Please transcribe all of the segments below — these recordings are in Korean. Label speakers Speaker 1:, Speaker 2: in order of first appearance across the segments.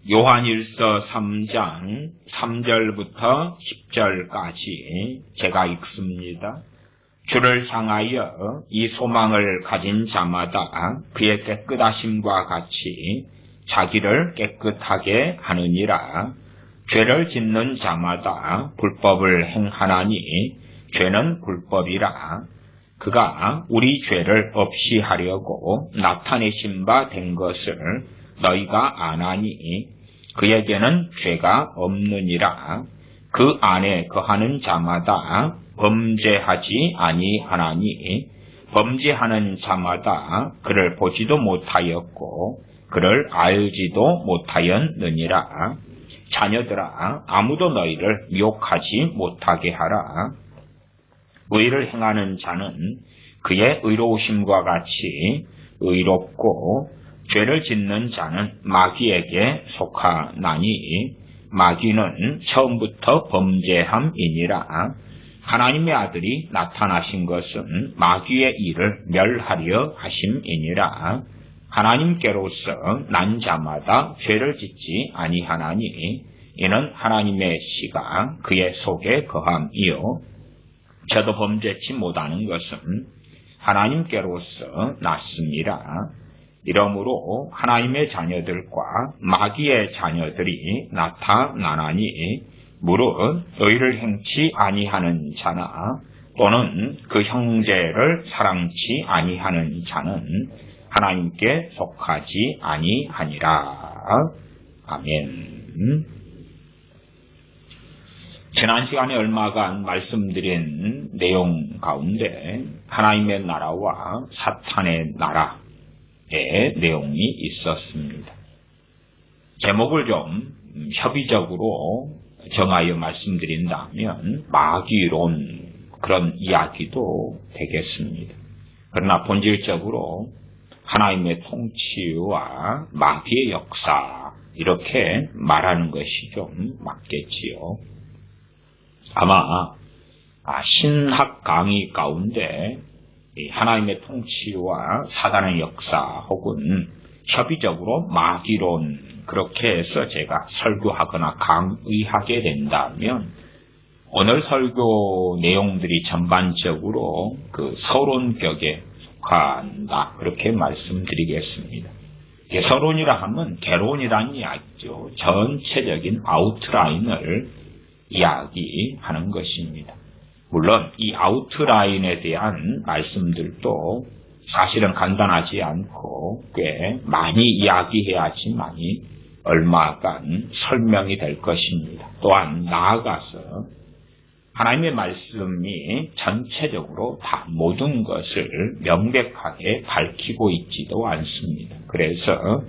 Speaker 1: 요한일서 3장 3절부터 10절까지 제가 읽습니다. 주를 향하여 이 소망을 가진 자마다 그의 깨끗하심과 같이 자기를 깨끗하게 하느니라. 죄를 짓는 자마다 불법을 행하나니 죄는 불법이라. 그가 우리 죄를 없이 하려고 나타내신 바 된 것을 너희가 아나니 그에게는 죄가 없느니라. 그 안에 거하는 자마다 범죄하지 아니하나니 범죄하는 자마다 그를 보지도 못하였고 그를 알지도 못하였느니라. 자녀들아, 아무도 너희를 미혹하지 못하게 하라. 의를 행하는 자는 그의 의로우심과 같이 의롭고 죄를 짓는 자는 마귀에게 속하나니 마귀는 처음부터 범죄함이니라. 하나님의 아들이 나타나신 것은 마귀의 일을 멸하려 하심이니라. 하나님께로서 난 자마다 죄를 짓지 아니하나니 이는 하나님의 씨가 그의 속에 거함이요 저도 범죄치 못하는 것은 하나님께로서 났습니다. 이러므로 하나님의 자녀들과 마귀의 자녀들이 나타나나니 무릇 의를 행치 아니하는 자나 또는 그 형제를 사랑치 아니하는 자는 하나님께 속하지 아니하니라. 아멘. 지난 시간에 얼마간 말씀드린 내용 가운데 하나님의 나라와 사탄의 나라의 내용이 있었습니다. 제목을 좀 협의적으로 정하여 말씀드린다면 마귀론 그런 이야기도 되겠습니다. 그러나 본질적으로 하나님의 통치와 마귀의 역사 이렇게 말하는 것이 좀 맞겠지요. 아마 신학 강의 가운데 하나님의 통치와 사단의 역사 혹은 협의적으로 마귀론 그렇게 해서 제가 설교하거나 강의하게 된다면 오늘 설교 내용들이 전반적으로 그 서론격에 속한다 그렇게 말씀드리겠습니다. 서론이라 하면 개론이라는 이야기죠. 전체적인 아웃라인을 이야기하는 것입니다. 물론 이 아웃라인에 대한 말씀들도 사실은 간단하지 않고 꽤 많이 이야기해야지만이 얼마간 설명이 될 것입니다. 또한 나아가서 하나님의 말씀이 전체적으로 다 모든 것을 명백하게 밝히고 있지도 않습니다. 그래서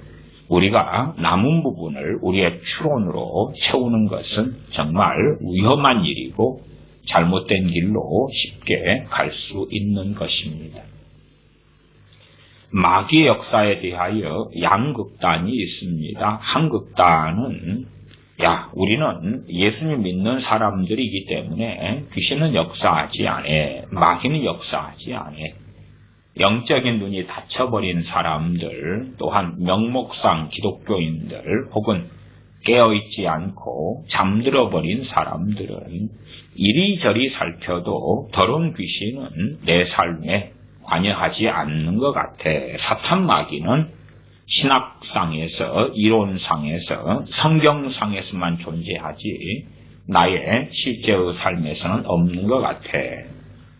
Speaker 1: 우리가 남은 부분을 우리의 추론으로 채우는 것은 정말 위험한 일이고 잘못된 길로 쉽게 갈 수 있는 것입니다. 마귀의 역사에 대하여 양극단이 있습니다. 한 극단은 우리는 예수님 믿는 사람들이기 때문에 귀신은 역사하지 않아. 마귀는 역사하지 않아. 영적인 눈이 닫혀버린 사람들, 또한 명목상 기독교인들, 혹은 깨어있지 않고 잠들어버린 사람들은 이리저리 살펴도 더러운 귀신은 내 삶에 관여하지 않는 것 같아. 사탄 마귀는 신학상에서, 이론상에서, 성경상에서만 존재하지 나의 실제의 삶에서는 없는 것 같아.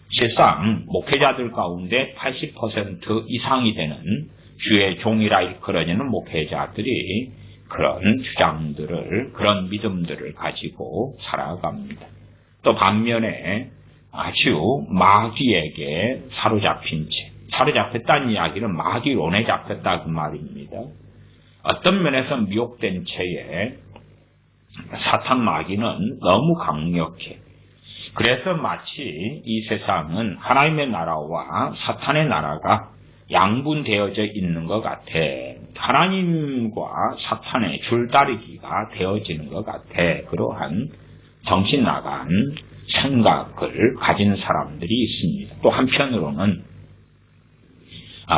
Speaker 1: 실상 목회자들 가운데 80% 이상이 되는 주의 종이라 일컬어지는 목회자들이 그런 주장들을, 그런 믿음들을 가지고 살아갑니다. 또 반면에 아주 마귀에게 사로잡힌 채, 사로잡혔다는 이야기는 마귀론에 잡혔다 그 말입니다. 어떤 면에서 미혹된 채에 사탄 마귀는 너무 강력해. 그래서 마치 이 세상은 하나님의 나라와 사탄의 나라가 양분되어져 있는 것 같아. 하나님과 사탄의 줄다리기가 되어지는 것 같아. 그러한 정신 나간 생각을 가진 사람들이 있습니다. 또 한편으로는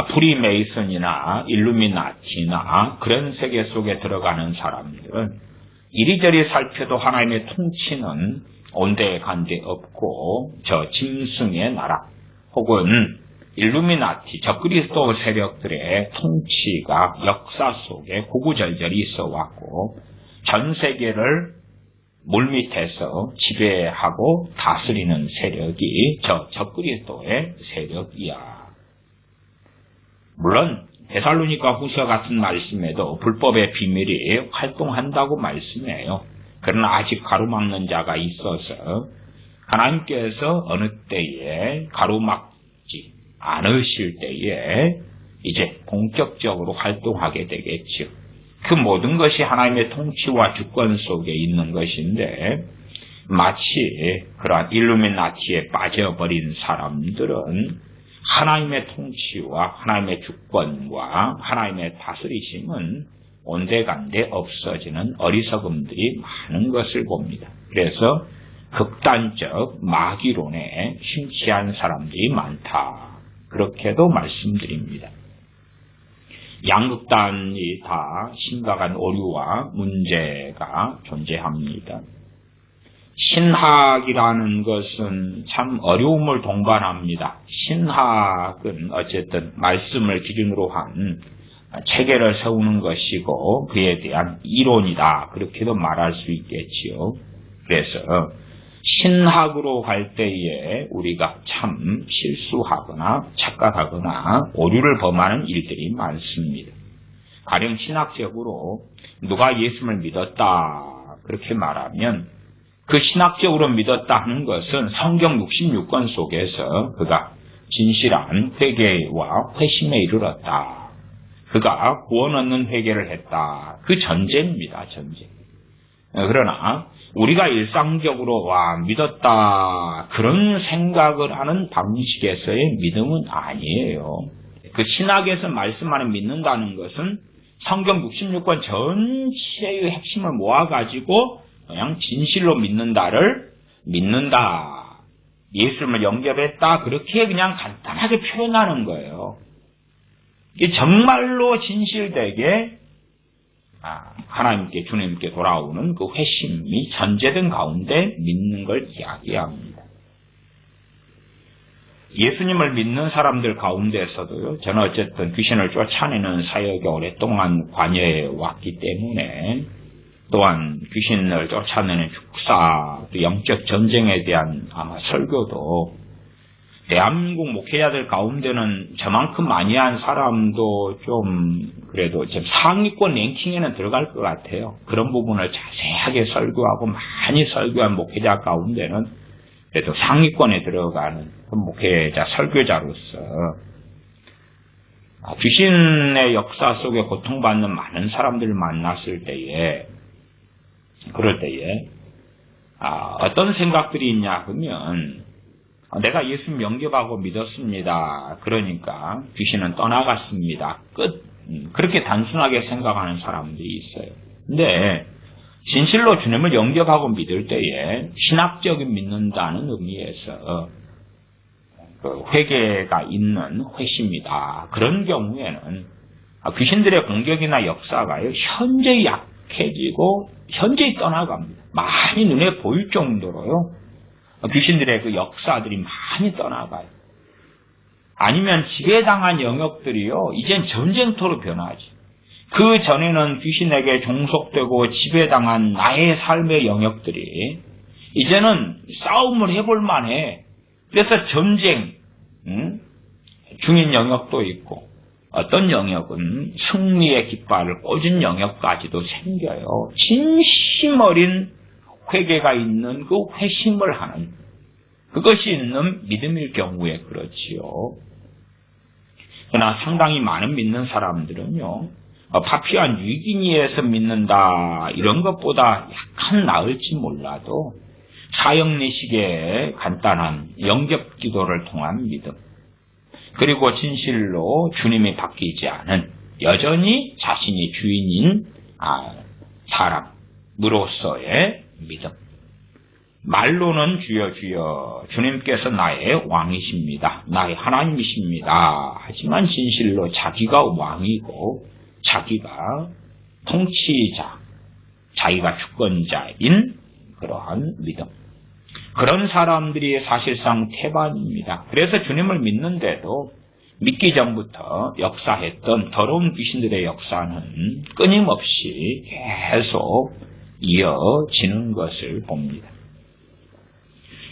Speaker 1: 프리메이슨이나 일루미나티나 그런 세계 속에 들어가는 사람들은 이리저리 살펴도 하나님의 통치는 온데간데 없고 저 짐승의 나라 혹은 일루미나티, 적그리스도 세력들의 통치가 역사 속에 구구절절히 있어 왔고 전 세계를 물밑에서 지배하고 다스리는 세력이 저 적그리스도의 세력이야. 물론 데살로니가 후서 같은 말씀에도 불법의 비밀이 활동한다고 말씀해요. 그러나 아직 가로막는 자가 있어서 하나님께서 어느 때에 가로막지 않으실 때에 이제 본격적으로 활동하게 되겠죠. 그 모든 것이 하나님의 통치와 주권 속에 있는 것인데 마치 그러한 일루미나티에 빠져버린 사람들은 하나님의 통치와 하나님의 주권과 하나님의 다스리심은 온데간데 없어지는 어리석음들이 많은 것을 봅니다. 그래서 극단적 마귀론에 심취한 사람들이 많다. 그렇게도 말씀드립니다. 양극단이 다 심각한 오류와 문제가 존재합니다. 신학이라는 것은 참 어려움을 동반합니다. 신학은 어쨌든 말씀을 기준으로 한 체계를 세우는 것이고 그에 대한 이론이다. 그렇게도 말할 수 있겠지요. 그래서 신학으로 갈 때에 우리가 참 실수하거나 착각하거나 오류를 범하는 일들이 많습니다. 가령 신학적으로 누가 예수를 믿었다 그렇게 말하면 그 신학적으로 믿었다 하는 것은 성경 66권 속에서 그가 진실한 회개와 회심에 이르렀다. 그가 구원 얻는 회개를 했다. 그 전제입니다. 전제. 그러나 우리가 일상적으로 믿었다 그런 생각을 하는 방식에서의 믿음은 아니에요. 그 신학에서 말씀하는 믿는다는 것은 성경 66권 전체의 핵심을 모아가지고 그냥 진실로 믿는다를 믿는다. 예수님을 영접했다. 그렇게 그냥 간단하게 표현하는 거예요. 이게 정말로 진실되게 하나님께 주님께 돌아오는 그 회심이 전제된 가운데 믿는 걸 이야기합니다. 예수님을 믿는 사람들 가운데서도요. 저는 어쨌든 귀신을 쫓아내는 사역에 오랫동안 관여해 왔기 때문에 또한 귀신을 쫓아내는 축사, 또 영적 전쟁에 대한 아마 설교도 대한민국 목회자들 가운데는 저만큼 많이 한 사람도 좀 그래도 좀 상위권 랭킹에는 들어갈 것 같아요. 그런 부분을 자세하게 설교하고 많이 설교한 목회자 가운데는 그래도 상위권에 들어가는 그 목회자 설교자로서 귀신의 역사 속에 고통받는 많은 사람들을 만났을 때에 그럴 때에 어떤 생각들이 있냐 하면 내가 예수 영접하고 믿었습니다. 그러니까 귀신은 떠나갔습니다. 끝. 그렇게 단순하게 생각하는 사람들이 있어요. 근데 진실로 주님을 영접하고 믿을 때에 신학적인 믿는다는 의미에서 그 회개가 있는 회심이다. 그런 경우에는 귀신들의 공격이나 역사가요. 현재 약해지고 현재 떠나갑니다. 많이 눈에 보일 정도로요. 귀신들의 그 역사들이 많이 떠나가요. 아니면 지배당한 영역들이요. 이젠 전쟁터로 변하지. 그 전에는 귀신에게 종속되고 지배당한 나의 삶의 영역들이 이제는 싸움을 해볼 만해. 그래서 전쟁 중인 영역도 있고 어떤 영역은 승리의 깃발을 꽂은 영역까지도 생겨요. 진심 어린 회개가 있는 그 회심을 하는 그것이 있는 믿음일 경우에 그렇지요. 그러나 상당히 많은 믿는 사람들은요. 파피한 유기니에서 믿는다 이런 것보다 약간 나을지 몰라도 사형리식의 간단한 영접 기도를 통한 믿음 그리고 진실로 주님이 바뀌지 않은 여전히 자신이 주인인 사람으로서의 믿음 말로는 주여 주여 주님께서 나의 왕이십니다. 나의 하나님이십니다. 하지만 진실로 자기가 왕이고 자기가 통치자, 자기가 주권자인 그러한 믿음. 그런 사람들이 사실상 태반입니다. 그래서 주님을 믿는데도 믿기 전부터 역사했던 더러운 귀신들의 역사는 끊임없이 계속 이어지는 것을 봅니다.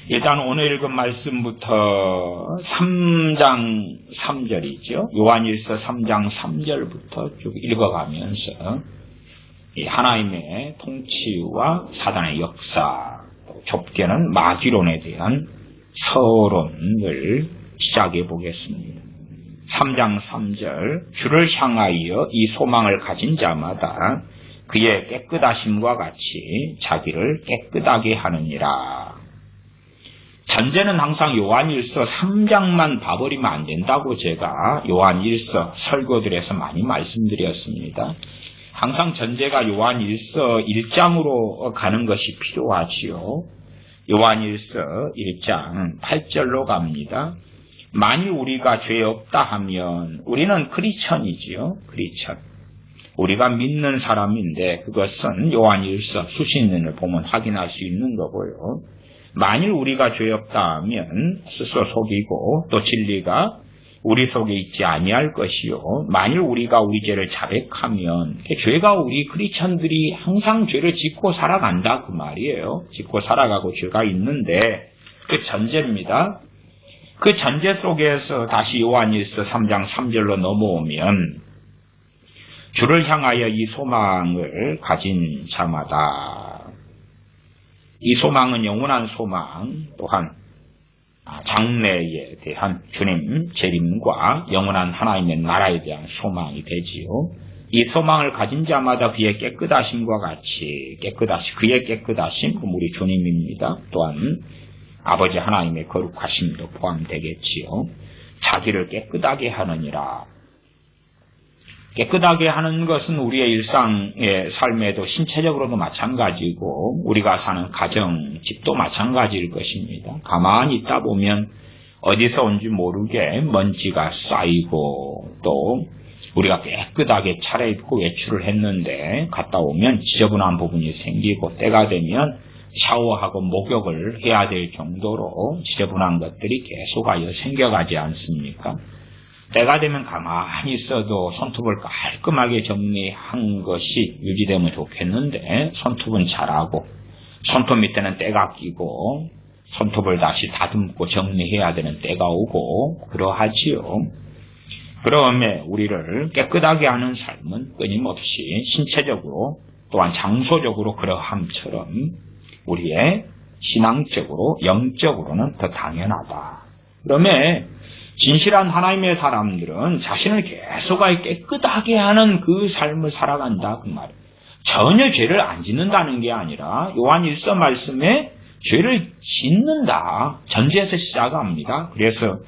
Speaker 1: 일단 오늘 읽은 말씀부터 3장 3절이죠. 요한일서 3장 3절부터 쭉 읽어가면서 하나님의 통치와 사단의 역사, 좁게는 마귀론에 대한 서론을 시작해 보겠습니다. 3장 3절 주를 향하여 이 소망을 가진 자마다 그의 깨끗하심과 같이 자기를 깨끗하게 하느니라. 전제는 항상 요한일서 3장만 봐버리면 안 된다고 제가 요한일서 설교들에서 많이 말씀드렸습니다. 항상 전제가 요한일서 1장으로 가는 것이 필요하지요. 요한일서 1장 8절로 갑니다. 만일 우리가 죄 없다 하면 우리는 크리스천이지요. 크리스천. 우리가 믿는 사람인데 그것은 요한일서 수신년을 보면 확인할 수 있는 거고요. 만일 우리가 죄 없다 하면 스스로 속이고 또 진리가 우리 속에 있지 아니할 것이요. 만일 우리가 우리 죄를 자백하면 죄가 우리 크리스천들이 항상 죄를 짓고 살아간다 그 말이에요. 짓고 살아가고 죄가 있는데 그 전제입니다. 그 전제 속에서 다시 요한일서 3장 3절로 넘어오면 주를 향하여 이 소망을 가진 자마다 이 소망은 영원한 소망 또한 장래에 대한 주님 재림과 영원한 하나님의 나라에 대한 소망이 되지요. 이 소망을 가진 자마다 그의 깨끗하심과 같이 그의 깨끗하심, 그럼 우리 주님입니다. 또한 아버지 하나님의 거룩하심도 포함되겠지요. 자기를 깨끗하게 하느니라. 깨끗하게 하는 것은 우리의 일상의 삶에도 신체적으로도 마찬가지고 우리가 사는 가정, 집도 마찬가지일 것입니다. 가만히 있다 보면 어디서 온지 모르게 먼지가 쌓이고 또 우리가 깨끗하게 차려입고 외출을 했는데 갔다 오면 지저분한 부분이 생기고 때가 되면 샤워하고 목욕을 해야 될 정도로 지저분한 것들이 계속하여 생겨가지 않습니까? 때가 되면 가만히 있어도 손톱을 깔끔하게 정리한 것이 유지되면 좋겠는데 손톱은 자라고 손톱 밑에는 때가 끼고 손톱을 다시 다듬고 정리해야 되는 때가 오고 그러하지요. 그러면 우리를 깨끗하게 하는 삶은 끊임없이 신체적으로 또한 장소적으로 그러함처럼 우리의 신앙적으로 영적으로는 더 당연하다. 그러면 진실한 하나님의 사람들은 자신을 계속하게 깨끗하게 하는 그 삶을 살아간다 그 말이에요. 전혀 죄를 안 짓는다는 게 아니라 요한 1서 말씀에 죄를 짓는다. 전제에서 시작합니다. 그래서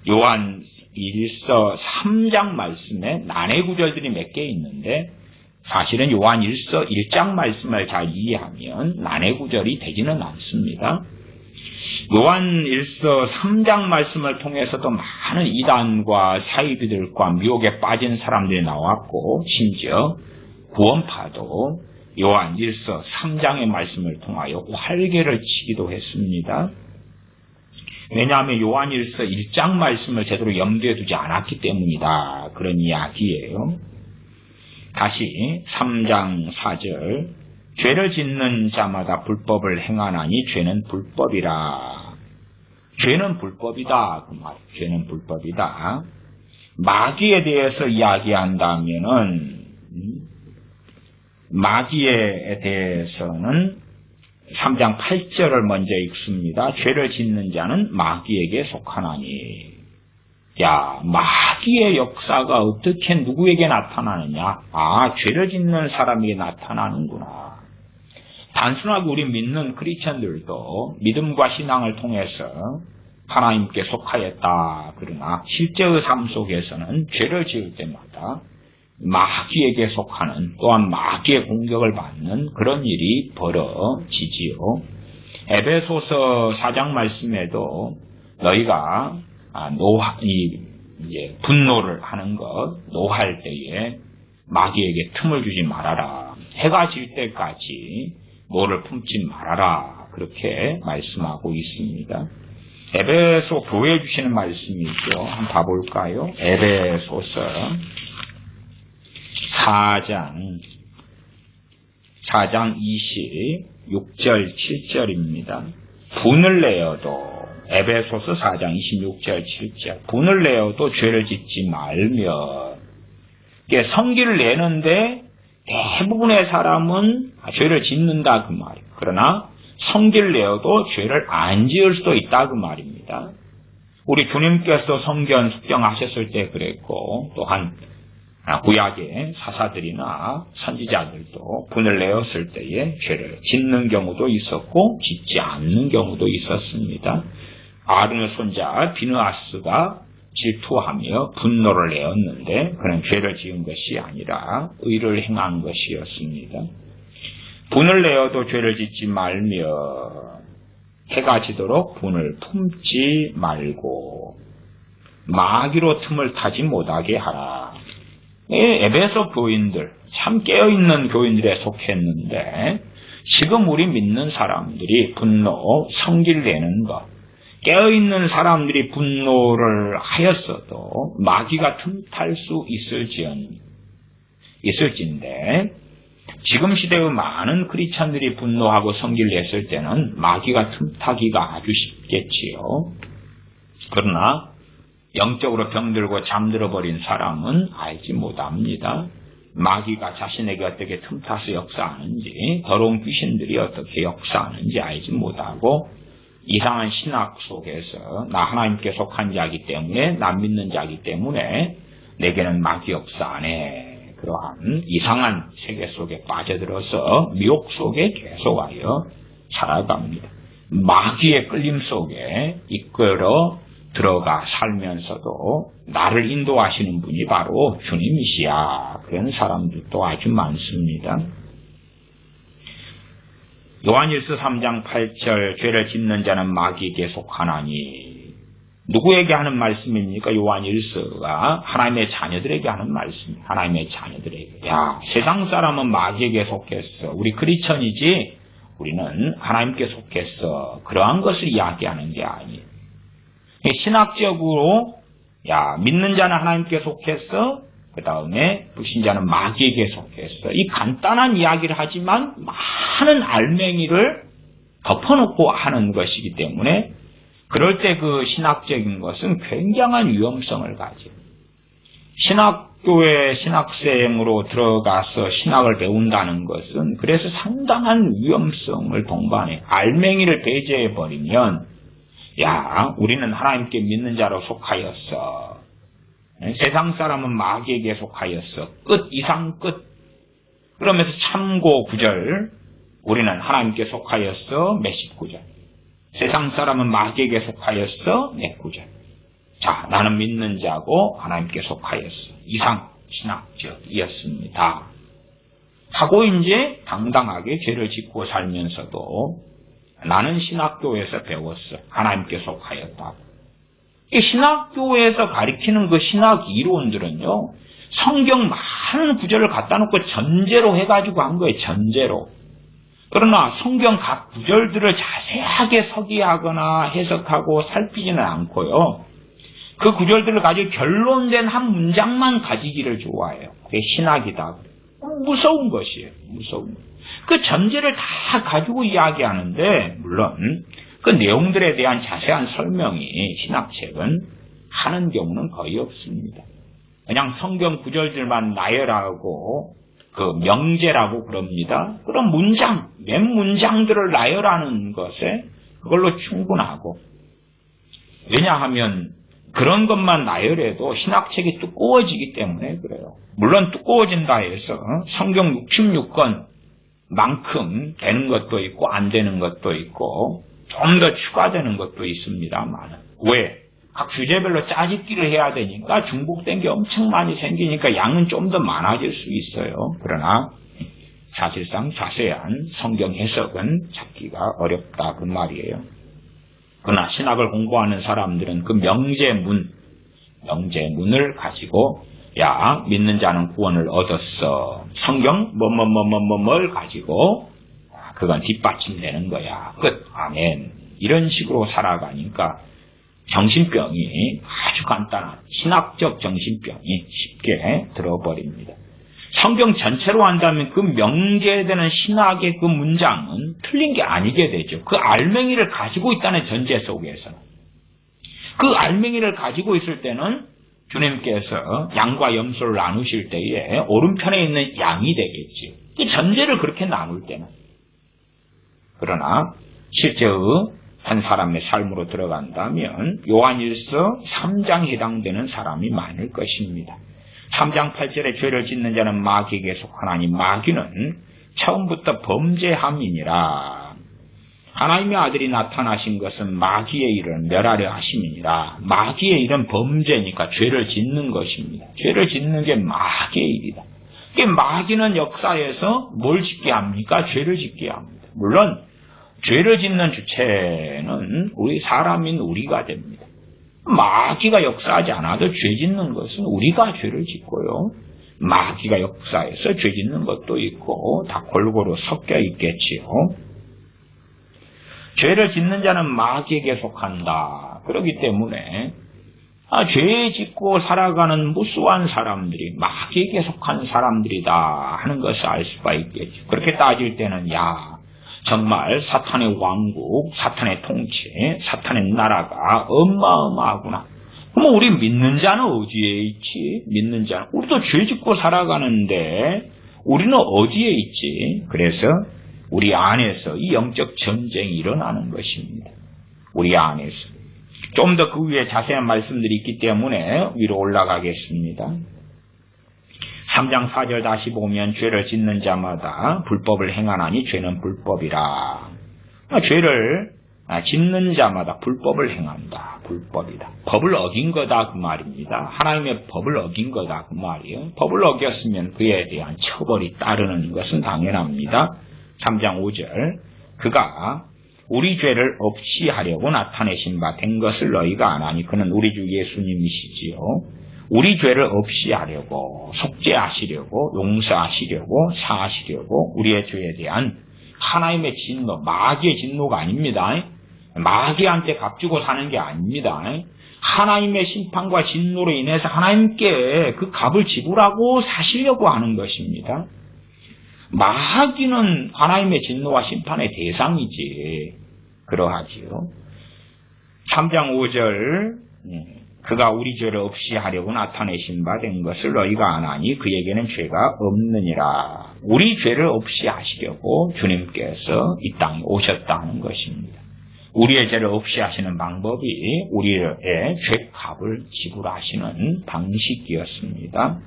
Speaker 1: 요한 1서 3장 말씀에 난해 구절들이 몇 개 있는데 사실은 요한 1서 1장 말씀을 잘 이해하면 난해 구절이 되지는 않습니다. 요한 1서 3장 말씀을 통해서도 많은 이단과 사이비들과 미혹에 빠진 사람들이 나왔고 심지어 구원파도 요한 1서 3장의 말씀을 통하여 활개를 치기도 했습니다. 왜냐하면 요한 1서 1장 말씀을 제대로 염두에 두지 않았기 때문이다. 그런 이야기예요. 다시 3장 4절 죄를 짓는 자마다 불법을 행하나니 죄는 불법이라. 죄는 불법이다. 그 말, 죄는 불법이다. 마귀에 대해서 이야기한다면은 마귀에 대해서는 3장 8절을 먼저 읽습니다. 죄를 짓는 자는 마귀에게 속하나니. 야, 마귀의 역사가 어떻게 누구에게 나타나느냐? 아, 죄를 짓는 사람에게 나타나는구나. 단순하게 우리 믿는 크리스천들도 믿음과 신앙을 통해서 하나님께 속하였다. 그러나 실제의 삶 속에서는 죄를 지을 때마다 마귀에게 속하는 또한 마귀의 공격을 받는 그런 일이 벌어지지요. 에베소서 4장 말씀에도 너희가 분노를 하는 것, 노할 때에 마귀에게 틈을 주지 말아라. 해가 질 때까지 노를 품지 말아라. 그렇게 말씀하고 있습니다. 에베소 교회에 주시는 말씀이죠. 한번 봐볼까요? 에베소서 4장 26절 7절입니다. 분을 내어도 에베소서 4장 26절 7절 분을 내어도 죄를 짓지 말며 성기를 내는데 대부분의 사람은 죄를 짓는다 그 말이에요. 그러나 성기를 내어도 죄를 안 지을 수도 있다 그 말입니다. 우리 주님께서 성전 숙정하셨을 때 그랬고 또한 구약의 사사들이나 선지자들도 분을 내었을 때에 죄를 짓는 경우도 있었고 짓지 않는 경우도 있었습니다. 아론의 손자 비느하스가 질투하며 분노를 내었는데 그는 죄를 지은 것이 아니라 의를 행한 것이었습니다. 분을 내어도 죄를 짓지 말며 해가 지도록 분을 품지 말고 마귀로 틈을 타지 못하게 하라. 에베소 교인들, 참 깨어있는 교인들에 속했는데 지금 우리 믿는 사람들이 분노, 성기를 내는 것, 깨어있는 사람들이 분노를 하였어도 마귀가 틈탈 수 있을진데 지금 시대의 많은 크리스찬들이 분노하고 성기를 냈을 때는 마귀가 틈타기가 아주 쉽겠지요. 그러나 영적으로 병들고 잠들어버린 사람은 알지 못합니다. 마귀가 자신에게 어떻게 틈타서 역사하는지, 더러운 귀신들이 어떻게 역사하는지 알지 못하고 이상한 신학 속에서 나 하나님께 속한 자이기 때문에, 나 믿는 자이기 때문에 내게는 마귀 역사 안 해. 그러한 이상한 세계 속에 빠져들어서 미혹 속에 계속하여 살아갑니다. 마귀의 끌림 속에 이끌어 들어가 살면서도 나를 인도하시는 분이 바로 주님이시야. 그런 사람들도 아주 많습니다. 요한일서 3장 8절 죄를 짓는 자는 마귀에게 속하나니 누구에게 하는 말씀입니까? 요한일서가 하나님의 자녀들에게 하는 말씀입니다. 하나님의 자녀들에게. 야, 세상 사람은 마귀에게 속했어. 우리 크리스천이지 우리는 하나님께 속했어. 그러한 것을 이야기하는 게 아니에요. 신학적으로 믿는 자는 하나님께 속했어. 그 다음에 불신자는 마귀에게 속했어. 이 간단한 이야기를 하지만 많은 알맹이를 덮어놓고 하는 것이기 때문에 그럴 때 그 신학적인 것은 굉장한 위험성을 가져요. 신학교에 신학생으로 들어가서 신학을 배운다는 것은 그래서 상당한 위험성을 동반해. 알맹이를 배제해버리면 우리는 하나님께 믿는 자로 속하였어. 세상 사람은 마귀에게 속하였어. 끝, 이상 끝. 그러면서 참고 9절, 우리는 하나님께 속하였어. 몇십 9절. 세상 사람은 마귀에게 속하였어. 몇 9절. 자, 나는 믿는 자고 하나님께 속하였어. 이상 신학적이었습니다. 하고 이제 당당하게 죄를 짓고 살면서도 나는 신학교에서 배웠어. 하나님께 속하였다고. 이 신학교에서 가리키는 그 신학 이론들은요, 성경 많은 구절을 갖다 놓고 전제로 해가지고 한 거예요. 전제로. 그러나 성경 각 구절들을 자세하게 서기하거나 해석하고 살피지는 않고요. 그 구절들을 가지고 결론된 한 문장만 가지기를 좋아해요. 그게 신학이다. 무서운 것이에요. 무서운 것. 그 전제를 다 가지고 이야기하는데 물론 그 내용들에 대한 자세한 설명이 신학책은 하는 경우는 거의 없습니다. 그냥 성경 구절들만 나열하고 그 명제라고 그럽니다. 그런 문장, 몇 문장들을 나열하는 것에 그걸로 충분하고 왜냐하면 그런 것만 나열해도 신학책이 두꺼워지기 때문에 그래요. 물론 두꺼워진다 해서 성경 66권 만큼 되는 것도 있고 안 되는 것도 있고 좀 더 추가되는 것도 있습니다만 왜? 각 주제별로 짜집기를 해야 되니까 중복된 게 엄청 많이 생기니까 양은 좀 더 많아질 수 있어요. 그러나 사실상 자세한 성경 해석은 찾기가 어렵다 그 말이에요. 그러나 신학을 공부하는 사람들은 그 명제문을 가지고 야, 믿는 자는 구원을 얻었어. 성경 뭐를 가지고 그건 뒷받침되는 거야. 끝. 아멘. 이런 식으로 살아가니까 정신병이 아주 간단한 신학적 정신병이 쉽게 들어버립니다. 성경 전체로 한다면 그 명제되는 신학의 그 문장은 틀린 게 아니게 되죠. 그 알맹이를 가지고 있다는 전제 속에서. 그 알맹이를 가지고 있을 때는 주님께서 양과 염소를 나누실 때에 오른편에 있는 양이 되겠지. 그 전제를 그렇게 나눌 때는. 그러나 실제의 한 사람의 삶으로 들어간다면 요한일서 3장에 해당되는 사람이 많을 것입니다. 3장 8절에 죄를 짓는 자는 마귀에게 속하나니 마귀는 처음부터 범죄함이니라. 하나님의 아들이 나타나신 것은 마귀의 일을 멸하려 하심이니라. 마귀의 일은 범죄니까 죄를 짓는 것입니다. 죄를 짓는 게 마귀의 일이다. 마귀는 역사에서 뭘 짓게 합니까? 죄를 짓게 합니다. 물론 죄를 짓는 주체는 우리 사람인 우리가 됩니다. 마귀가 역사하지 않아도 죄 짓는 것은 우리가 죄를 짓고요. 마귀가 역사해서 죄 짓는 것도 있고 다 골고루 섞여 있겠지요. 죄를 짓는 자는 마귀에게 속한다. 그렇기 때문에 죄 짓고 살아가는 무수한 사람들이 마귀에게 속한 사람들이다 하는 것을 알 수가 있겠죠. 그렇게 따질 때는 정말 사탄의 왕국, 사탄의 통치, 사탄의 나라가 어마어마하구나. 그럼 우리 믿는 자는 어디에 있지? 믿는 자는 우리도 죄 짓고 살아가는데 우리는 어디에 있지? 그래서 우리 안에서 이 영적 전쟁이 일어나는 것입니다. 우리 안에서. 좀 더 그 위에 자세한 말씀들이 있기 때문에 위로 올라가겠습니다. 3장 4절 다시 보면 죄를 짓는 자마다 불법을 행하나니 죄는 불법이라. 죄를 짓는 자마다 불법을 행한다. 불법이다. 법을 어긴 거다 그 말입니다. 하나님의 법을 어긴 거다 그 말이에요. 법을 어겼으면 그에 대한 처벌이 따르는 것은 당연합니다. 3장 5절 그가 우리 죄를 없이 하려고 나타내신 바 된 것을 너희가 아나니 그는 우리 주 예수님이시지요. 우리 죄를 없이 하려고 속죄하시려고 용서하시려고 사하시려고 우리의 죄에 대한 하나님의 진노, 마귀의 진노가 아닙니다. 마귀한테 값주고 사는 게 아닙니다. 하나님의 심판과 진노로 인해서 하나님께 그 값을 지불하고 사시려고 하는 것입니다. 마귀는 하나님의 진노와 심판의 대상이지. 그러하지요. 3장 5절 그가 우리 죄를 없이 하려고 나타내신 바 된 것을 너희가 아나니 그에게는 죄가 없느니라. 우리 죄를 없이 하시려고 주님께서 이 땅에 오셨다 하는 것입니다. 우리의 죄를 없이 하시는 방법이 우리의 죄값을 지불하시는 방식이었습니다.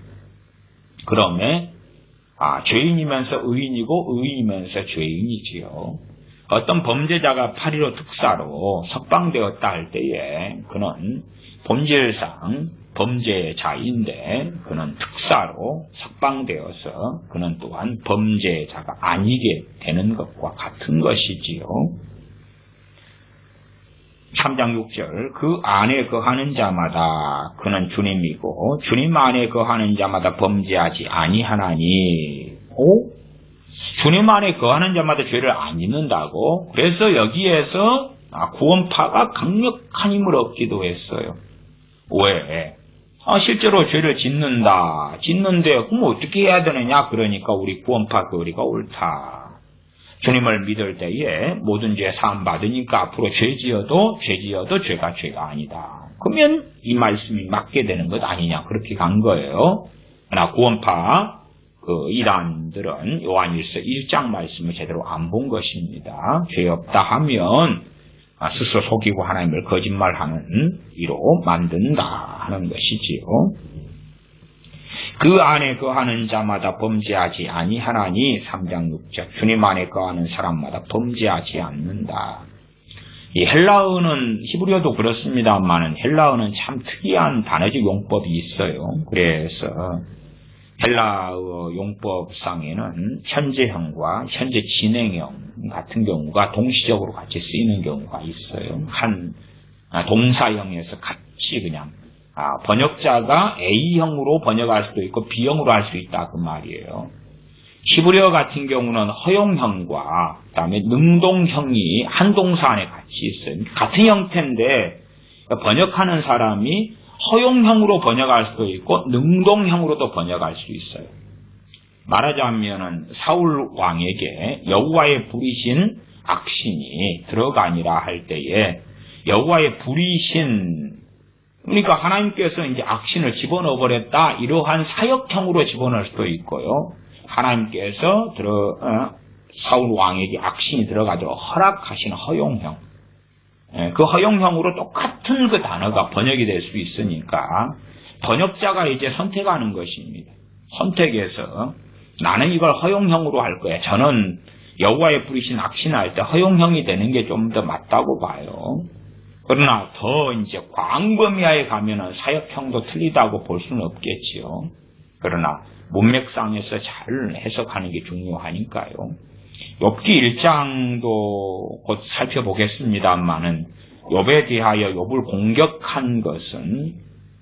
Speaker 1: 그러면 죄인이면서 의인이고 의인이면서 죄인이지요. 어떤 범죄자가 8.15 특사로 석방되었다 할 때에 그는 본질상 범죄자인데 그는 특사로 석방되어서 그는 또한 범죄자가 아니게 되는 것과 같은 것이지요. 3장 6절 그 안에 거하는 자마다 그는 주님이고 주님 안에 거하는 자마다 범죄하지 아니하나니. 주님 안에 거하는 자마다 죄를 안 짓는다고? 그래서 여기에서 구원파가 강력한 힘을 얻기도 했어요. 왜? 실제로 죄를 짓는데 그럼 어떻게 해야 되느냐? 그러니까 우리 구원파 교리가 옳다. 주님을 믿을 때에 모든 죄 사함 받으니까 앞으로 죄 지어도 죄가 아니다. 그러면 이 말씀이 맞게 되는 것 아니냐? 그렇게 간 거예요. 그러나 구원파 이단들은 요한일서 1장 말씀을 제대로 안 본 것입니다. 죄 없다 하면 스스로 속이고 하나님을 거짓말하는 이로 만든다 하는 것이지요. 그 안에 거하는 자마다 범죄하지 아니하나니 3장 6절 주님 안에 거하는 사람마다 범죄하지 않는다. 이 헬라어는 히브리어도 그렇습니다만 헬라어는 참 특이한 단어적 용법이 있어요. 그래서 헬라어 용법상에는 현재형과 현재 진행형 같은 경우가 동시적으로 같이 쓰이는 경우가 있어요. 한 동사형에서 같이 그냥 번역자가 A형으로 번역할 수도 있고 B형으로 할 수 있다 그 말이에요. 히브리어 같은 경우는 허용형과 그다음에 능동형이 한 동사 안에 같이 있어요. 같은 형태인데 번역하는 사람이 허용형으로 번역할 수도 있고 능동형으로도 번역할 수 있어요. 말하자면 사울 왕에게 여호와의 부리신 악신이 들어가니라 할 때에 여호와의 부리신, 그러니까 하나님께서 이제 악신을 집어넣어 버렸다, 이러한 사역형으로 집어넣을 수도 있고요. 하나님께서 사울 왕에게 악신이 들어가도록 허락하신 허용형, 그 허용형으로 똑같은 그 단어가 번역이 될 수 있으니까 번역자가 이제 선택하는 것입니다. 선택해서 나는 이걸 허용형으로 할 거야. 저는 여호와의 부리신 악신할 때 허용형이 되는 게 좀 더 맞다고 봐요. 그러나 더 이제 광범위하게 가면은 사역형도 틀리다고 볼 수는 없겠지요. 그러나 문맥상에서 잘 해석하는 게 중요하니까요. 욥기 1장도 곧 살펴보겠습니다만은 욥에 대하여 욥을 공격한 것은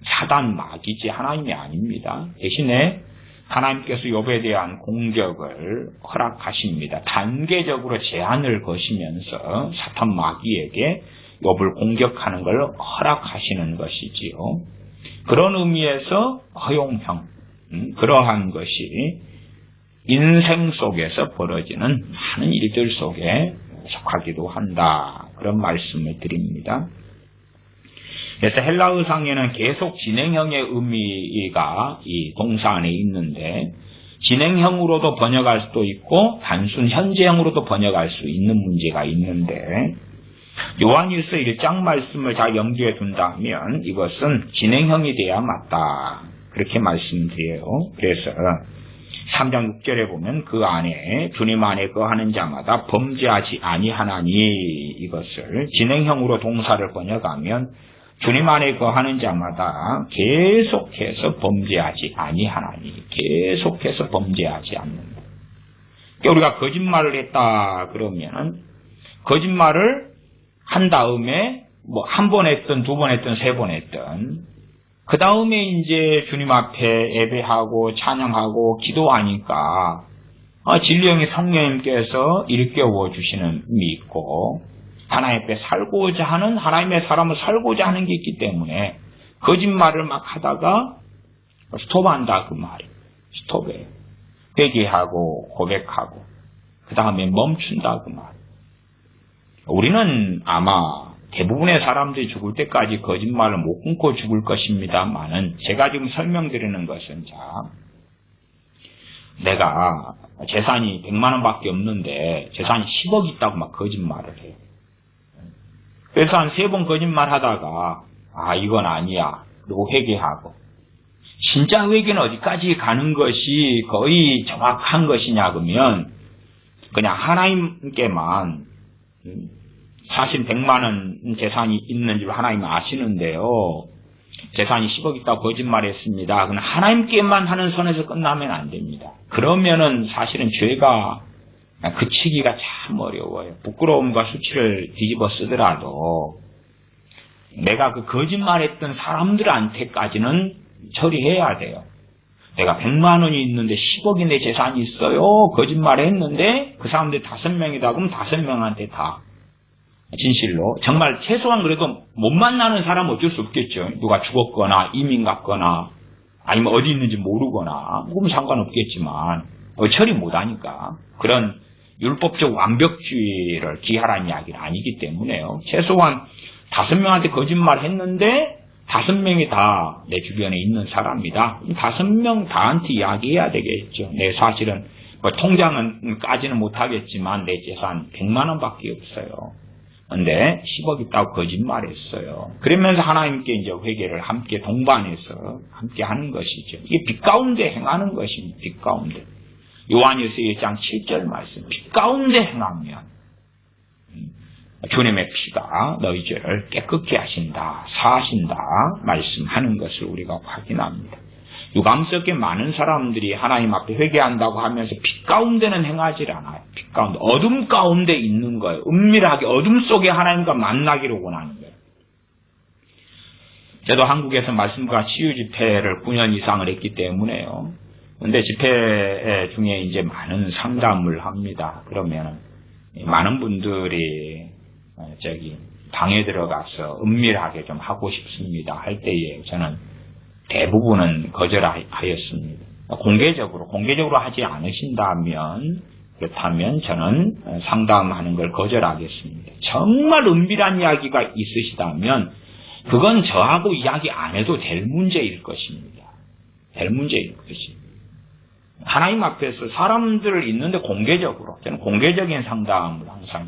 Speaker 1: 사단 마귀지 하나님이 아닙니다. 대신에 하나님께서 욥에 대한 공격을 허락하십니다. 단계적으로 제한을 거시면서 사탄 마귀에게 욥을 공격하는 걸 허락하시는 것이지요. 그런 의미에서 허용형, 그러한 것이 인생 속에서 벌어지는 많은 일들 속에 속하기도 한다, 그런 말씀을 드립니다. 그래서 헬라어상에는 계속 진행형의 의미가 이 동사 안에 있는데 진행형으로도 번역할 수도 있고 단순 현재형으로도 번역할 수 있는 문제가 있는데 요한일서 1장 말씀을 다 염두에 둔다면 이것은 진행형이 돼야 맞다, 그렇게 말씀드려요. 그래서 3장 6절에 보면 그 안에 주님 안에 거하는 자마다 범죄하지 아니하나니, 이것을 진행형으로 동사를 번역하면 주님 안에 거하는 자마다 계속해서 범죄하지 아니하나니, 계속해서 범죄하지 않는다. 우리가 거짓말을 했다 그러면 거짓말을 한 다음에 뭐 한 번 했든 두 번 했든 세 번 했든 그 다음에 이제 주님 앞에 예배하고 찬양하고 기도하니까 진리형의 성령님께서 일깨워 주시는 힘이 있고 하나님 앞에 살고자 하는, 하나님의 사람을 살고자 하는 게 있기 때문에 거짓말을 막 하다가 스톱한다 그 말이에요. 스톱해요. 회개하고 고백하고 그 다음에 멈춘다 그 말이에요. 우리는 아마 대부분의 사람들이 죽을 때까지 거짓말을 못 끊고 죽을 것입니다만은 제가 지금 설명드리는 것은, 자, 내가 재산이 100만 원밖에 없는데 재산이 10억 있다고 막 거짓말을 해요. 그래서 한 3번 거짓말 하다가 이건 아니야, 그리고 회개하고, 진짜 회개는 어디까지 가는 것이 거의 정확한 것이냐 그러면 그냥 하나님께만, 사실 100만 원 재산이 있는 줄 하나님 아시는데요, 재산이 10억 있다고 거짓말했습니다. 그냥 하나님께만 하는 선에서 끝나면 안 됩니다. 그러면은 사실은 죄가 그치기가 참 어려워요. 부끄러움과 수치를 뒤집어 쓰더라도 내가 그 거짓말했던 사람들한테까지는 처리해야 돼요. 내가 100만 원이 있는데 10억이 내 재산이 있어요. 거짓말했는데 그 사람들 5명이다 그러면 5명한테 다 진실로, 정말 최소한 그래도 못 만나는 사람은 어쩔 수 없겠죠. 누가 죽었거나 이민 갔거나 아니면 어디 있는지 모르거나 그러면 상관없겠지만 처리 못하니까 그런 율법적 완벽주의를 기하라는 이야기는 아니기 때문에요. 최소한 5명한테 거짓말 했는데 5명이 다 내 주변에 있는 사람이다. 5명 다한테 이야기해야 되겠죠. 내 사실은 통장은 까지는 못하겠지만 내 재산 100만 원밖에 없어요. 근데 10억 있다고 거짓말했어요. 그러면서 하나님께 이제 회개를 함께 동반해서 함께 하는 것이죠. 이게 빛 가운데 행하는 것입니다. 빛 가운데. 요한일서 1장 7절 말씀. 빛 가운데 행하면 주님의 피가 너희 죄를 깨끗게 하신다, 사하신다 말씀하는 것을 우리가 확인합니다. 유감스럽게 많은 사람들이 하나님 앞에 회개한다고 하면서 빛 가운데는 행하지 않아요. 빛 가운데, 어둠 가운데 있는 거예요. 은밀하게 어둠 속에 하나님과 만나기를 원하는 거예요. 저도 한국에서 말씀과 치유 집회를 9년 이상을 했기 때문에요. 근데 집회 중에 이제 많은 상담을 합니다. 그러면 많은 분들이 방에 들어가서 은밀하게 좀 하고 싶습니다 할 때에 저는 대부분은 거절하였습니다. 공개적으로 하지 않으신다면, 그렇다면 저는 상담하는 걸 거절하겠습니다. 정말 은밀한 이야기가 있으시다면 그건 저하고 이야기 안 해도 될 문제일 것입니다. 될 문제일 것입니다. 하나님 앞에서 사람들을 있는데 공개적으로, 저는 공개적인 상담을 항상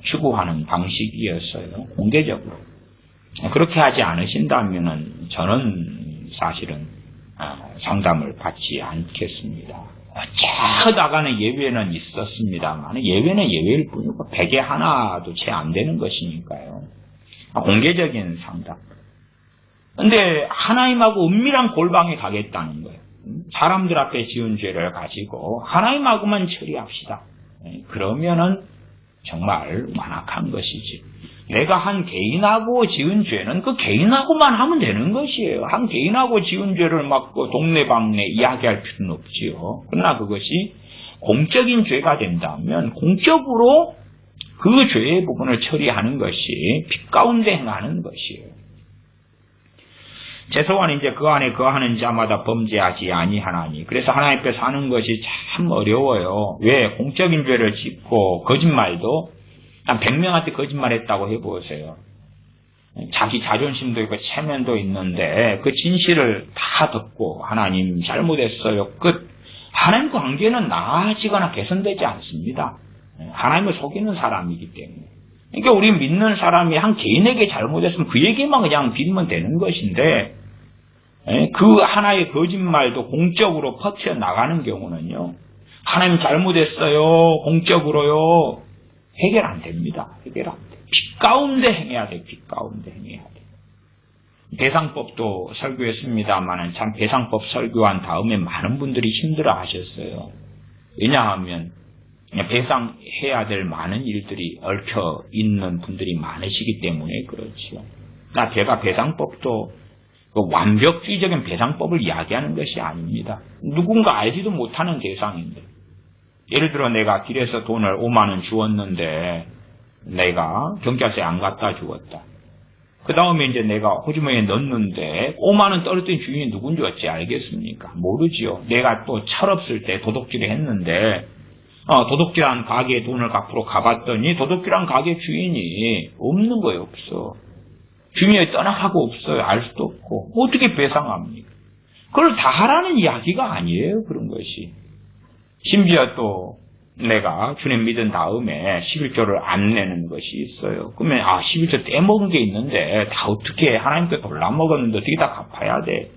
Speaker 1: 추구하는 방식이었어요. 공개적으로. 그렇게 하지 않으신다면 저는 사실은 상담을 받지 않겠습니다. 어쩌다가는 예외는 있었습니다만 예외는 예외일 뿐이고 백에 하나도 채 안 되는 것이니까요. 공개적인 상담. 근데 하나님하고 은밀한 골방에 가겠다는 거예요. 사람들 앞에 지은 죄를 가지고 하나님하고만 처리합시다. 그러면은 정말 완악한 것이지. 내가 한 개인하고 지은 죄는 그 개인하고만 하면 되는 것이에요. 한 개인하고 지은 죄를 막 동네방네 이야기할 필요는 없지요. 그러나 그것이 공적인 죄가 된다면 공적으로 그 죄의 부분을 처리하는 것이 빛 가운데 행하는 것이에요. 최소한 이제 그 안에 거하는 자마다 범죄하지 아니하나니. 그래서 하나님 앞에 사는 것이 참 어려워요. 왜? 공적인 죄를 짓고 거짓말도 한 100명한테 거짓말했다고 해보세요. 자기 자존심도 있고 체면도 있는데 그 진실을 다 듣고 하나님 잘못했어요. 끝. 하나님 관계는 나아지거나 개선되지 않습니다. 하나님을 속이는 사람이기 때문에. 그러니까 우리 믿는 사람이 한 개인에게 잘못했으면 그에게만 그냥 빌면 되는 것인데 그 하나의 거짓말도 공적으로 퍼져나가는 경우는요. 하나님 잘못했어요. 공적으로요. 해결 안 됩니다. 해결 안 돼. 빛 가운데 행해야 돼. 빛 가운데 행해야 돼. 배상법도 설교했습니다만 참 배상법 설교한 다음에 많은 분들이 힘들어 하셨어요. 왜냐하면 배상해야 될 많은 일들이 얽혀 있는 분들이 많으시기 때문에 그렇죠. 제가 배상법도 완벽주의적인 배상법을 이야기하는 것이 아닙니다. 누군가 알지도 못하는 대상인데 예를 들어 내가 길에서 돈을 5만 원 주었는데 내가 경찰서에 안 갖다 주었다. 그 다음에 이제 내가 호주머니에 넣었는데 5만 원 떨어뜨린 주인이 누군지 어찌 알겠습니까? 모르지요. 내가 또 철없을 때 도둑질을 했는데 도둑질한 가게에 돈을 갚으러 가봤더니 도둑질한 가게 주인이 없는 거예요. 없어. 주인이 떠나가고 없어요. 알 수도 없고. 어떻게 배상합니까? 그걸 다 하라는 이야기가 아니에요. 그런 것이. 심지어 또 내가 주님 믿은 다음에 11조를 안 내는 것이 있어요. 그러면 11조 떼먹은 게 있는데 다 어떻게 하나님께 골라먹었는데 어떻게 다 갚아야 돼?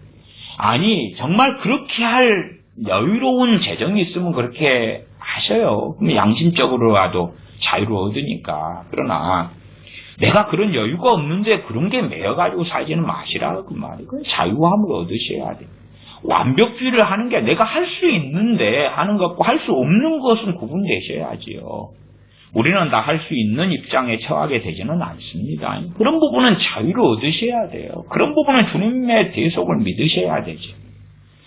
Speaker 1: 아니 정말 그렇게 할 여유로운 재정이 있으면 그렇게 하셔요. 그럼 양심적으로라도 자유를 얻으니까. 그러나 내가 그런 여유가 없는데 그런 게 매여가지고 살지는 마시라 그 말이에요. 자유함을 얻으셔야 돼. 완벽주의를 하는 게 내가 할 수 있는데 하는 것과 할 수 없는 것은 구분되셔야지요. 우리는 다 할 수 있는 입장에 처하게 되지는 않습니다. 그런 부분은 자유를 얻으셔야 돼요. 그런 부분은 주님의 대속을 믿으셔야 되죠.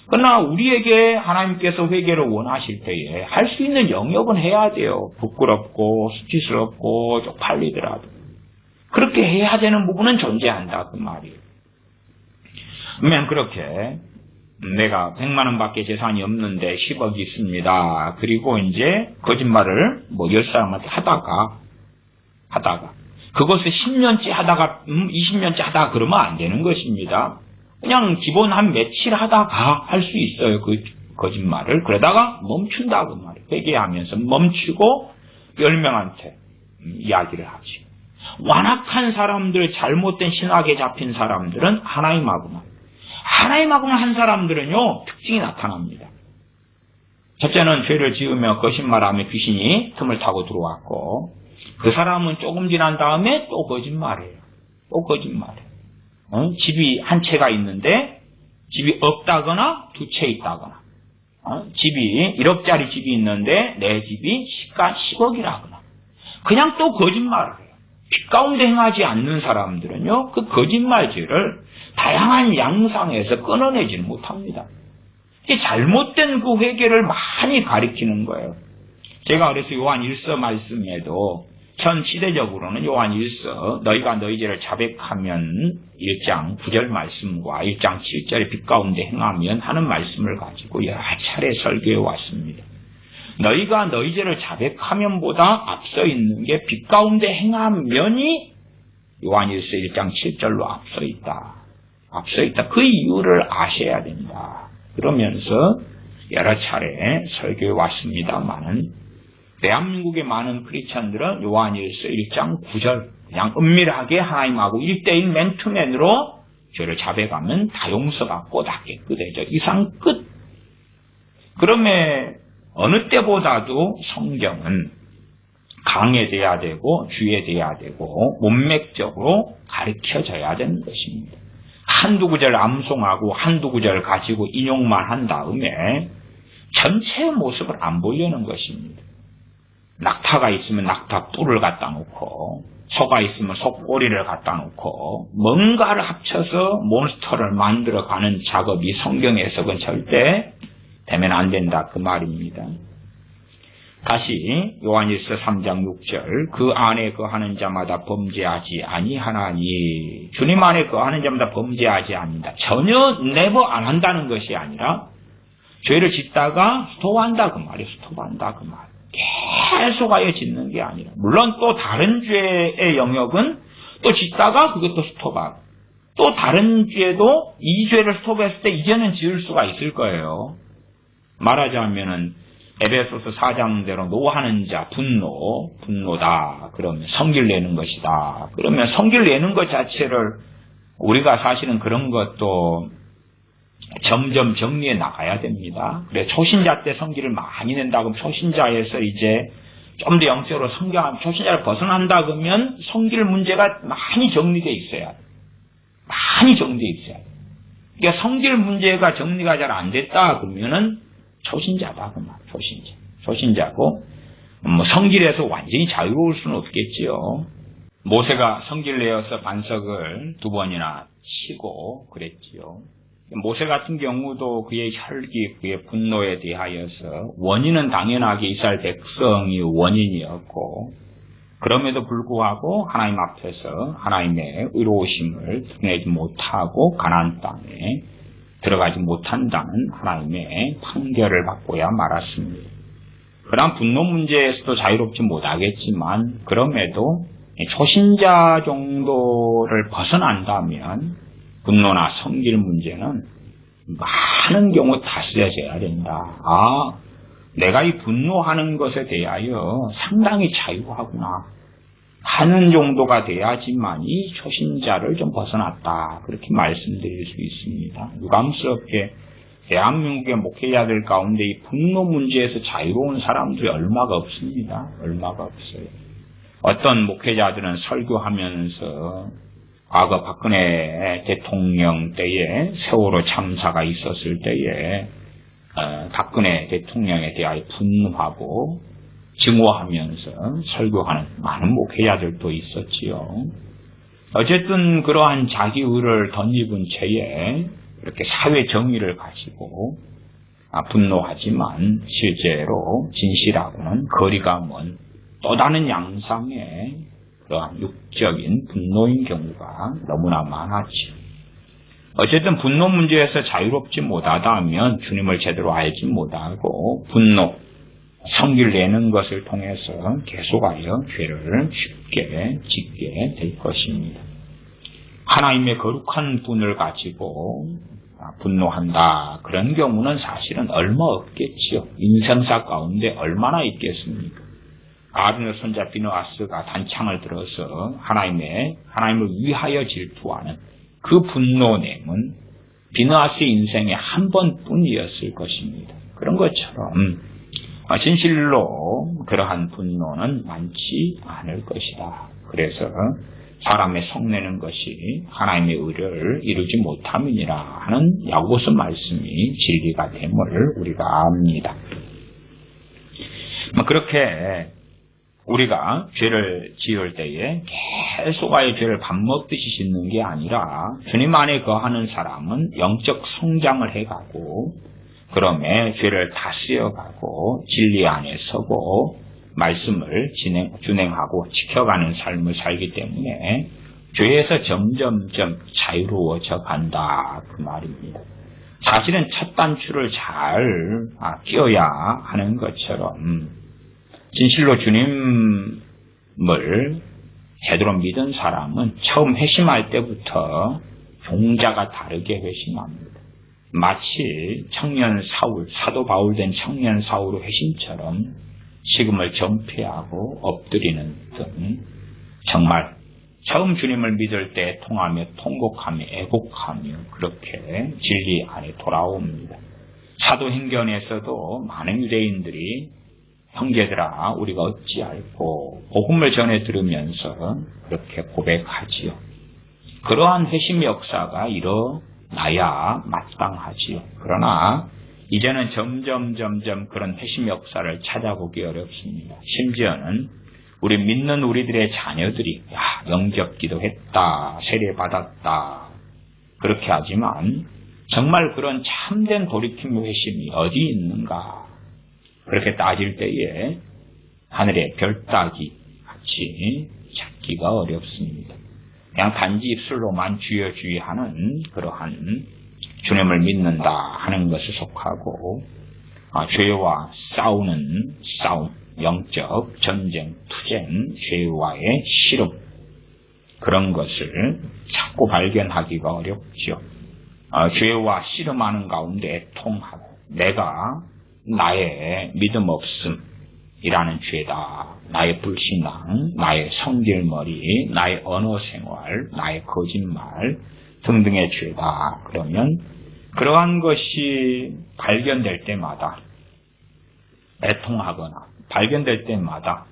Speaker 1: 그러나 우리에게 하나님께서 회개를 원하실 때에 할 수 있는 영역은 해야 돼요. 부끄럽고 수치스럽고 쪽팔리더라도. 그렇게 해야 되는 부분은 존재한다 그 말이에요. 그러면 그렇게 내가 100만 원밖에 재산이 없는데 10억이 있습니다. 그리고 이제 거짓말을 10사람한테 하다가 그것을 10년째 하다가 20년째 하다가 그러면 안 되는 것입니다. 그냥 기본 한 며칠 하다가 할 수 있어요. 그 거짓말을. 그러다가 멈춘다 그 말이에요. 회개하면서 멈추고 10명한테 이야기를 하지. 완악한 사람들, 잘못된 신학에 잡힌 사람들은 하나님하고만 한 사람들은요 특징이 나타납니다. 첫째는 죄를 지으며 거짓말하며 귀신이 틈을 타고 들어왔고 그 사람은 조금 지난 다음에 또 거짓말해요. 또 거짓말해요. 집이 한 채가 있는데 집이 없다거나 두 채 있다거나, 집이 1억짜리 집이 있는데 내 집이 시가 10억이라거나, 그냥 또 거짓말을 해요. 빛 가운데 행하지 않는 사람들은요, 그 거짓말질을 다양한 양상에서 끊어내지는 못합니다. 잘못된 그 회개를 많이 가리키는 거예요. 제가 그래서 요한 1서 말씀에도 현 시대적으로는 요한 1서 너희가 너희 죄를 자백하면 1장 9절 말씀과 1장 7절의 빛 가운데 행하면 하는 말씀을 가지고 여러 차례 설교해 왔습니다. 너희가 너희 죄를 자백하면보다 앞서 있는 게 빛 가운데 행하면이 요한 1서 1장 7절로 앞서 있다. 앞서 있다. 그 이유를 아셔야 된다. 그러면서 여러 차례 설교해 왔습니다만은 대한민국의 많은 크리스천들은 요한일서 1장 9절 그냥 은밀하게 하나님하고 1대1 맨투맨으로 죄를 자백하면 다 용서받고 다 깨끗해져. 이상 끝. 그러면 어느 때보다도 성경은 강해져야 되고 주의돼야 되고 문맥적으로 가르쳐져야 되는 것입니다. 한두 구절 암송하고 한두 구절 가지고 인용만 한 다음에 전체 모습을 안 보이려는 것입니다. 낙타가 있으면 낙타 뿔을 갖다 놓고 소가 있으면 소 꼬리를 갖다 놓고 뭔가를 합쳐서 몬스터를 만들어가는 작업이 성경 해석은 절대 되면 안 된다 그 말입니다. 다시 요한일서 3장 6절 그 안에 거하는 자마다 범죄하지 아니하나니 주님 안에 거하는 자마다 범죄하지 않는다. 전혀 네버 안 한다는 것이 아니라 죄를 짓다가 스톱한다 그 말이에요. 스톱한다 그 말. 계속하여 짓는 게 아니라 물론 또 다른 죄의 영역은 또 짓다가 그것도 스톱하고 또 다른 죄도 이 죄를 스톱했을 때 이제는 지을 수가 있을 거예요. 말하자면은 에베소서 4장대로 노하는 자 분노다. 그러면 성길 내는 것이다. 그러면 성길 내는 것 자체를 우리가 사실은 그런 것도 점점 정리해 나가야 됩니다. 그래 초신자 때 성기를 많이 낸다 그러면 초신자에서 이제 좀 더 영적으로 성경하면 초신자를 벗어난다 그러면 성길 문제가 많이 정리되어 있어야 돼. 많이 정리되어 있어야 돼. 그러니까 성길 문제가 정리가 잘 안 됐다 그러면은 초신자다 그 말. 초신자고 뭐 성길에서 완전히 자유로울 수는 없겠지요. 모세가 성길 내어서 반석을 2번이나 치고 그랬지요. 모세 같은 경우도 그의 혈기, 그의 분노에 대하여서 원인은 당연하게 이스라엘 백성이 원인이었고 그럼에도 불구하고 하나님 앞에서 하나님의 의로우심을 드러내지 못하고 가나안 땅에 들어가지 못한다는 하나님의 판결을 받고야 말았습니다. 그러한 분노 문제에서도 자유롭지 못하겠지만 그럼에도 초신자 정도를 벗어난다면 분노나 성길 문제는 많은 경우 다스려져야 된다. 내가 이 분노하는 것에 대하여 상당히 자유하구나 하는 정도가 돼야지만 이 초신자를 좀 벗어났다. 그렇게 말씀드릴 수 있습니다. 유감스럽게 대한민국의 목회자들 가운데 이 분노 문제에서 자유로운 사람들이 얼마가 없습니다. 얼마가 없어요. 어떤 목회자들은 설교하면서 과거 박근혜 대통령 때에 세월호 참사가 있었을 때에 박근혜 대통령에 대하여 분노하고 증오하면서 설교하는 많은 목회자들도 있었지요. 어쨌든 그러한 자기의를 덧입은 채에 이렇게 사회 정의를 가지고 분노하지만 실제로 진실하고는 거리가 먼 또 다른 양상의 그러한 육적인 분노인 경우가 너무나 많았죠. 어쨌든 분노 문제에서 자유롭지 못하다면 주님을 제대로 알지 못하고 분노, 성길 내는 것을 통해서 계속하여 죄를 쉽게 짓게 될 것입니다. 하나님의 거룩한 분을 가지고 분노한다. 그런 경우는 사실은 얼마 없겠지요. 인생사 가운데 얼마나 있겠습니까? 아론의 손자 비느하스가 단창을 들어서 하나님을 위하여 질투하는 그 분노냄은 비느하스의 인생에 한 번뿐이었을 것입니다. 그런 것처럼 진실로 그러한 분노는 많지 않을 것이다. 그래서 사람의 성내는 것이 하나님의 의를 이루지 못함이니라 하는 야고보서 말씀이 진리가 됨을 우리가 압니다. 그렇게 우리가 죄를 지을 때에 계속하여 죄를 밥 먹듯이 짓는 게 아니라 주님 안에 거하는 사람은 영적 성장을 해가고 그러면 죄를 다스려가고 진리 안에 서고 말씀을 준행하고 지켜가는 삶을 살기 때문에 죄에서 점점점 자유로워져 간다 그 말입니다. 사실은 첫 단추를 잘 끼워야 하는 것처럼 진실로 주님을 제대로 믿은 사람은 처음 회심할 때부터 종자가 다르게 회심합니다. 마치 청년 사울, 사도 바울 된 청년 사울의 회심처럼 식음을 전폐하고 엎드리는 등 정말 처음 주님을 믿을 때 통하며 통곡하며 애곡하며 그렇게 진리 안에 돌아옵니다. 사도행전에서도 많은 유대인들이 형제들아 우리가 어찌할꼬 복음을 전해 들으면서 그렇게 고백하지요. 그러한 회심 역사가 일어나야 마땅하지요. 그러나 이제는 점점 그런 회심 역사를 찾아보기 어렵습니다. 심지어는 우리 믿는 우리들의 자녀들이 영접 기도했다, 세례받았다 그렇게 하지만 정말 그런 참된 돌이킴 회심이 어디 있는가 그렇게 따질 때에 하늘의 별따기 같이 찾기가 어렵습니다. 그냥 단지 입술로만 주여 주여 하는 그러한 주님을 믿는다 하는 것에 속하고 죄와 싸우는 싸움, 영적 전쟁, 투쟁, 죄와의 씨름 그런 것을 자꾸 발견하기가 어렵죠. 죄와 씨름하는 가운데 애통하고 내가 나의 믿음 없음이라는 죄다. 나의 불신앙, 나의 성질머리, 나의 언어생활, 나의 거짓말 등등의 죄다. 그러면 그러한 것이 발견될 때마다 애통하거나 발견될 때마다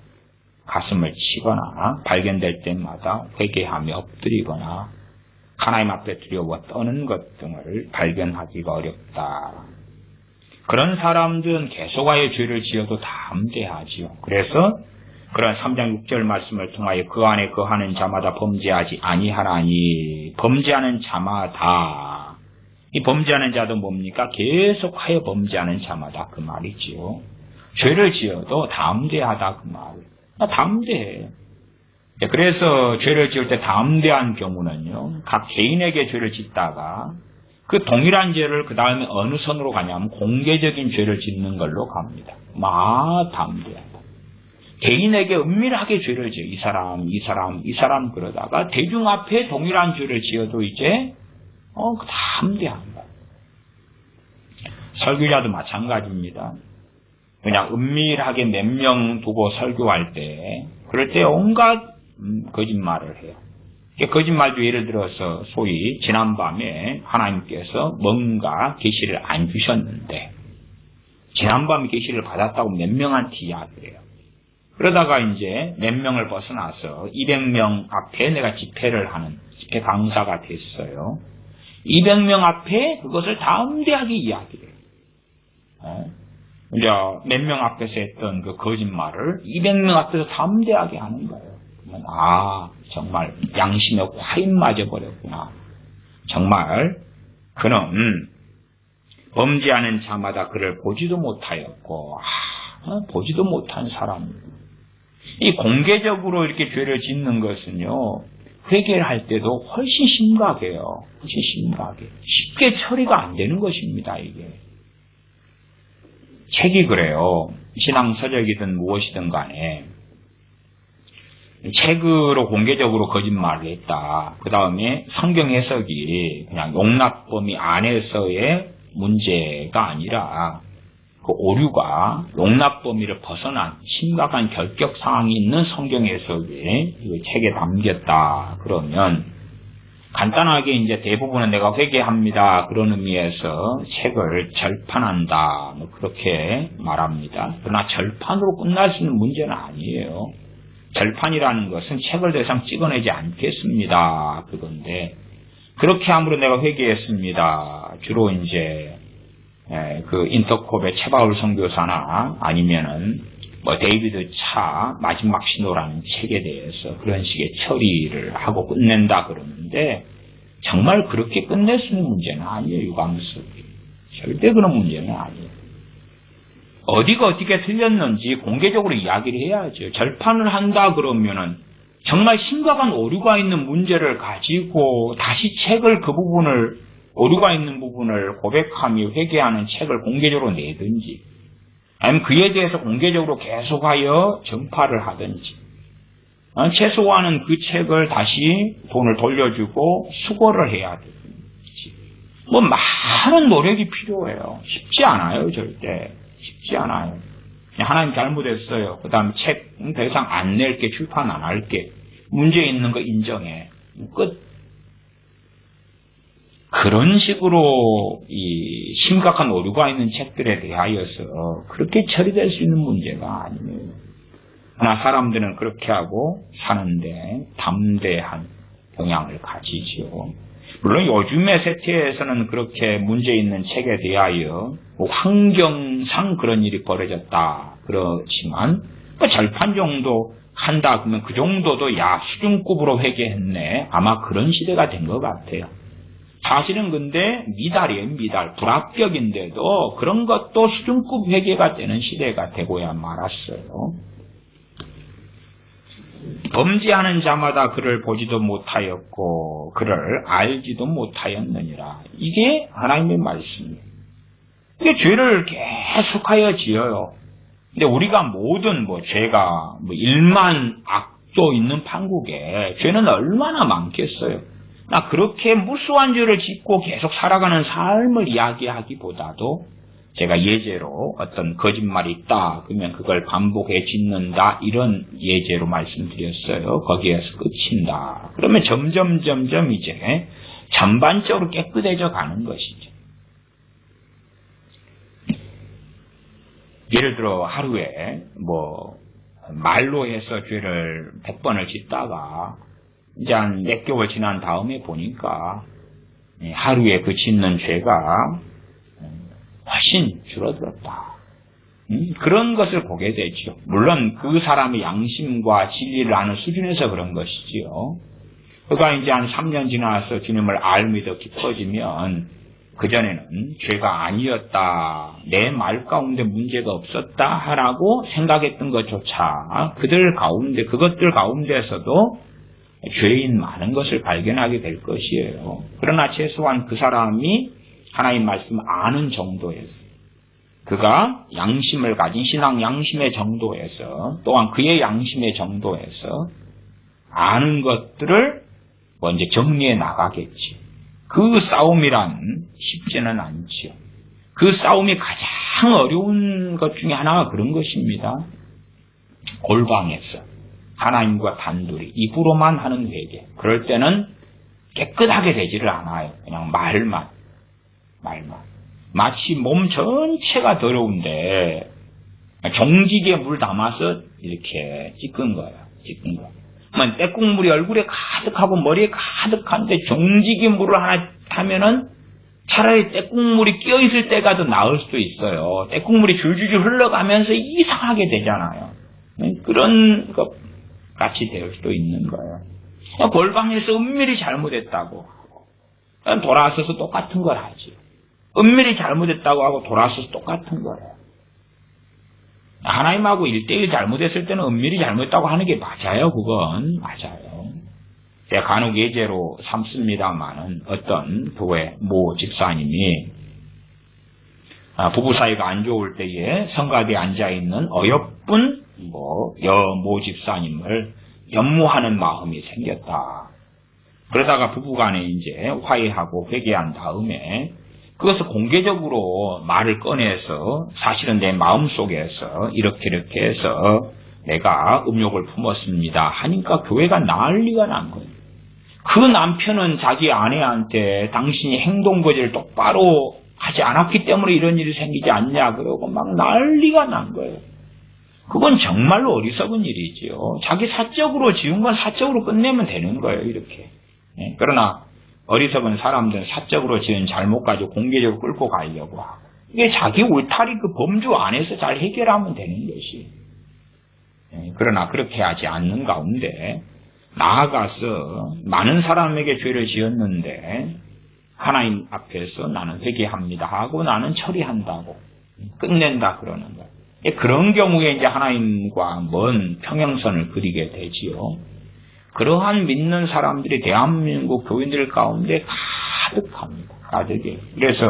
Speaker 1: 가슴을 치거나 발견될 때마다 회개하며 엎드리거나 하나님 앞에 두려워 떠는 것 등을 발견하기가 어렵다. 그런 사람들은 계속하여 죄를 지어도 다 암대하지요. 그래서 그런 3장 6절 말씀을 통하여 그 안에 거하는 자마다 범죄하지 아니하라니 범죄하는 자마다 이 범죄하는 자도 뭡니까? 계속하여 범죄하는 자마다 그 말이지요. 죄를 지어도 담대하다 그 말. 담대해. 그래서 죄를 지을 때 담대한 경우는요. 각 개인에게 죄를 짓다가 그 동일한 죄를 그 다음에 어느 선으로 가냐면 공개적인 죄를 짓는 걸로 갑니다. 담대하다. 개인에게 은밀하게 죄를 지어 이 사람 그러다가 대중 앞에 동일한 죄를 지어도 이제 담대한다. 설교자도 마찬가지입니다. 그냥 은밀하게 몇 명 두고 설교할 때 그럴 때 온갖 거짓말을 해요. 거짓말도 예를 들어서 소위 지난밤에 하나님께서 뭔가 계시를 안 주셨는데 지난밤에 계시를 받았다고 몇 명한테 이야기를 해요. 그러다가 이제 몇 명을 벗어나서 200명 앞에 내가 집회를 하는 집회 강사가 됐어요. 200명 앞에 그것을 담대하게 이야기를 해요. 이제 몇 명 앞에서 했던 그 거짓말을 200명 앞에서 담대하게 하는 거예요. 그러면 정말 양심에 화인 맞아버렸구나. 정말 그는 범죄하는 자마다 그를 보지도 못하였고 보지도 못한 사람. 이 공개적으로 이렇게 죄를 짓는 것은요. 회개를 할 때도 훨씬 심각해요. 훨씬 심각해. 쉽게 처리가 안 되는 것입니다. 이게. 책이 그래요. 신앙서적이든 무엇이든 간에 책으로 공개적으로 거짓말을 했다. 그 다음에 성경 해석이 그냥 용납 범위 안에서의 문제가 아니라 그 오류가 용납 범위를 벗어난 심각한 결격 사항이 있는 성경 해석이 이 책에 담겼다. 그러면 간단하게 이제 대부분은 내가 회개합니다. 그런 의미에서 책을 절판한다. 뭐 그렇게 말합니다. 그러나 절판으로 끝날 수 있는 문제는 아니에요. 절판이라는 것은 책을 더 이상 찍어내지 않겠습니다. 그건데, 그렇게 함으로 내가 회개했습니다. 주로 이제, 그 인터콥의 최바울 선교사나 아니면은 뭐 데이비드 차 마지막 신호라는 책에 대해서 그런 식의 처리를 하고 끝낸다 그러는데, 정말 그렇게 끝낼 수 있는 문제는 아니에요. 유감스럽게. 절대 그런 문제는 아니에요. 어디가 어떻게 틀렸는지 공개적으로 이야기를 해야죠. 절판을 한다 그러면은 정말 심각한 오류가 있는 문제를 가지고 다시 책을 그 부분을, 오류가 있는 부분을 고백하며 회개하는 책을 공개적으로 내든지, 아니면 그에 대해서 공개적으로 계속하여 전파를 하든지, 최소한은 그 책을 다시 돈을 돌려주고 수거를 해야 되든지, 뭐 많은 노력이 필요해요. 쉽지 않아요. 절대 쉽지 않아요. 하나님 잘못했어요. 그 다음에 책 더 이상 안 낼게, 출판 안 할게, 문제 있는 거 인정해, 끝. 그런 식으로 이 심각한 오류가 있는 책들에 대하여서 그렇게 처리될 수 있는 문제가 아니에요. 그러나 사람들은 그렇게 하고 사는데 담대한 경향을 가지죠. 물론 요즘의 세태에서는 그렇게 문제 있는 책에 대하여 뭐 환경상 그런 일이 벌어졌다 그렇지만 절판 정도 한다 그러면 그 정도도 야 수준급으로 회개했네, 아마 그런 시대가 된 것 같아요. 사실은 근데 미달이에요. 미달. 불합격인데도 그런 것도 수준급 회개가 되는 시대가 되고야 말았어요. 범죄하는 자마다 그를 보지도 못하였고 그를 알지도 못하였느니라. 이게 하나님의 말씀이에요. 이게 죄를 계속하여 지어요. 근데 우리가 모든 죄가 1만 악도 있는 판국에 죄는 얼마나 많겠어요. 나 그렇게 무수한 죄를 짓고 계속 살아가는 삶을 이야기하기보다도 제가 예제로 어떤 거짓말이 있다 그러면 그걸 반복해 짓는다 이런 예제로 말씀드렸어요. 거기에서 끝인다. 그러면 점점 이제 전반적으로 깨끗해져 가는 것이죠. 예를 들어 하루에 말로 해서 죄를 100번을 짓다가 이제 한 몇 개월 지난 다음에 보니까 하루에 그 짓는 죄가 훨씬 줄어들었다. 그런 것을 보게 되죠. 물론 그 사람의 양심과 진리를 아는 수준에서 그런 것이지요. 그가 이제 한 3년 지나서 주님을 알미 더 깊어지면 그전에는 죄가 아니었다, 내 말 가운데 문제가 없었다 하라고 생각했던 것조차 그것들 가운데서도 죄인 많은 것을 발견하게 될 것이에요. 그러나 최소한 그 사람이 하나님 말씀 아는 정도에서, 그가 양심을 가진 신앙 양심의 정도에서, 또한 그의 양심의 정도에서 아는 것들을 먼저 정리해 나가겠지. 그 싸움이란 쉽지는 않죠. 그 싸움이 가장 어려운 것 중에 하나가 그런 것입니다. 골방에서 하나님과 단둘이 입으로만 하는 회개. 그럴 때는 깨끗하게 되지를 않아요. 그냥 말만. 마치 몸 전체가 더러운데 종지기에 물 담아서 이렇게 씻은 거예요. 때국물이 얼굴에 가득하고 머리에 가득한데 종지기 물을 하나 타면은 차라리 때국물이 끼어있을 때가 더 나을 수도 있어요. 때국물이 줄줄줄 흘러가면서 이상하게 되잖아요. 그런 것 같이 될 수도 있는 거예요. 골방에서 은밀히 잘못했다고 하고 돌아서서 똑같은 걸 하지. 은밀히 잘못했다고 하고 돌아서서 똑같은 거예요. 하나님하고 1대1 잘못했을 때는 은밀히 잘못했다고 하는 게 맞아요. 그건 맞아요. 제가 간혹 예제로 삼습니다만은 어떤 교회 모 집사님이 부부 사이가 안 좋을 때에 성가대에 앉아있는 어여쁜 모 집사님을 연모하는 마음이 생겼다. 그러다가 부부간에 이제 화해하고 회개한 다음에 그것을 공개적으로 말을 꺼내서 사실은 내 마음속에서 이렇게 해서 내가 음욕을 품었습니다 하니까 교회가 난리가 난 거예요. 그 남편은 자기 아내한테 당신이 행동거지를 똑바로 하지 않았기 때문에 이런 일이 생기지 않냐 그러고 막 난리가 난 거예요. 그건 정말로 어리석은 일이지요. 자기 사적으로 지은 건 사적으로 끝내면 되는 거예요. 이렇게. 그러나 어리석은 사람들은 사적으로 지은 잘못 가지고 공개적으로 끌고 가려고 하고 이게 자기 울타리 그 범주 안에서 잘 해결하면 되는 것이. 그러나 그렇게 하지 않는 가운데 나아가서 많은 사람에게 죄를 지었는데 하나님 앞에서 나는 회개합니다 하고 나는 처리한다고 끝낸다 그러는 거예요. 그런 경우에 이제 하나님과 먼 평행선을 그리게 되지요. 그러한 믿는 사람들이 대한민국 교인들 가운데 가득합니다. 가득해. 그래서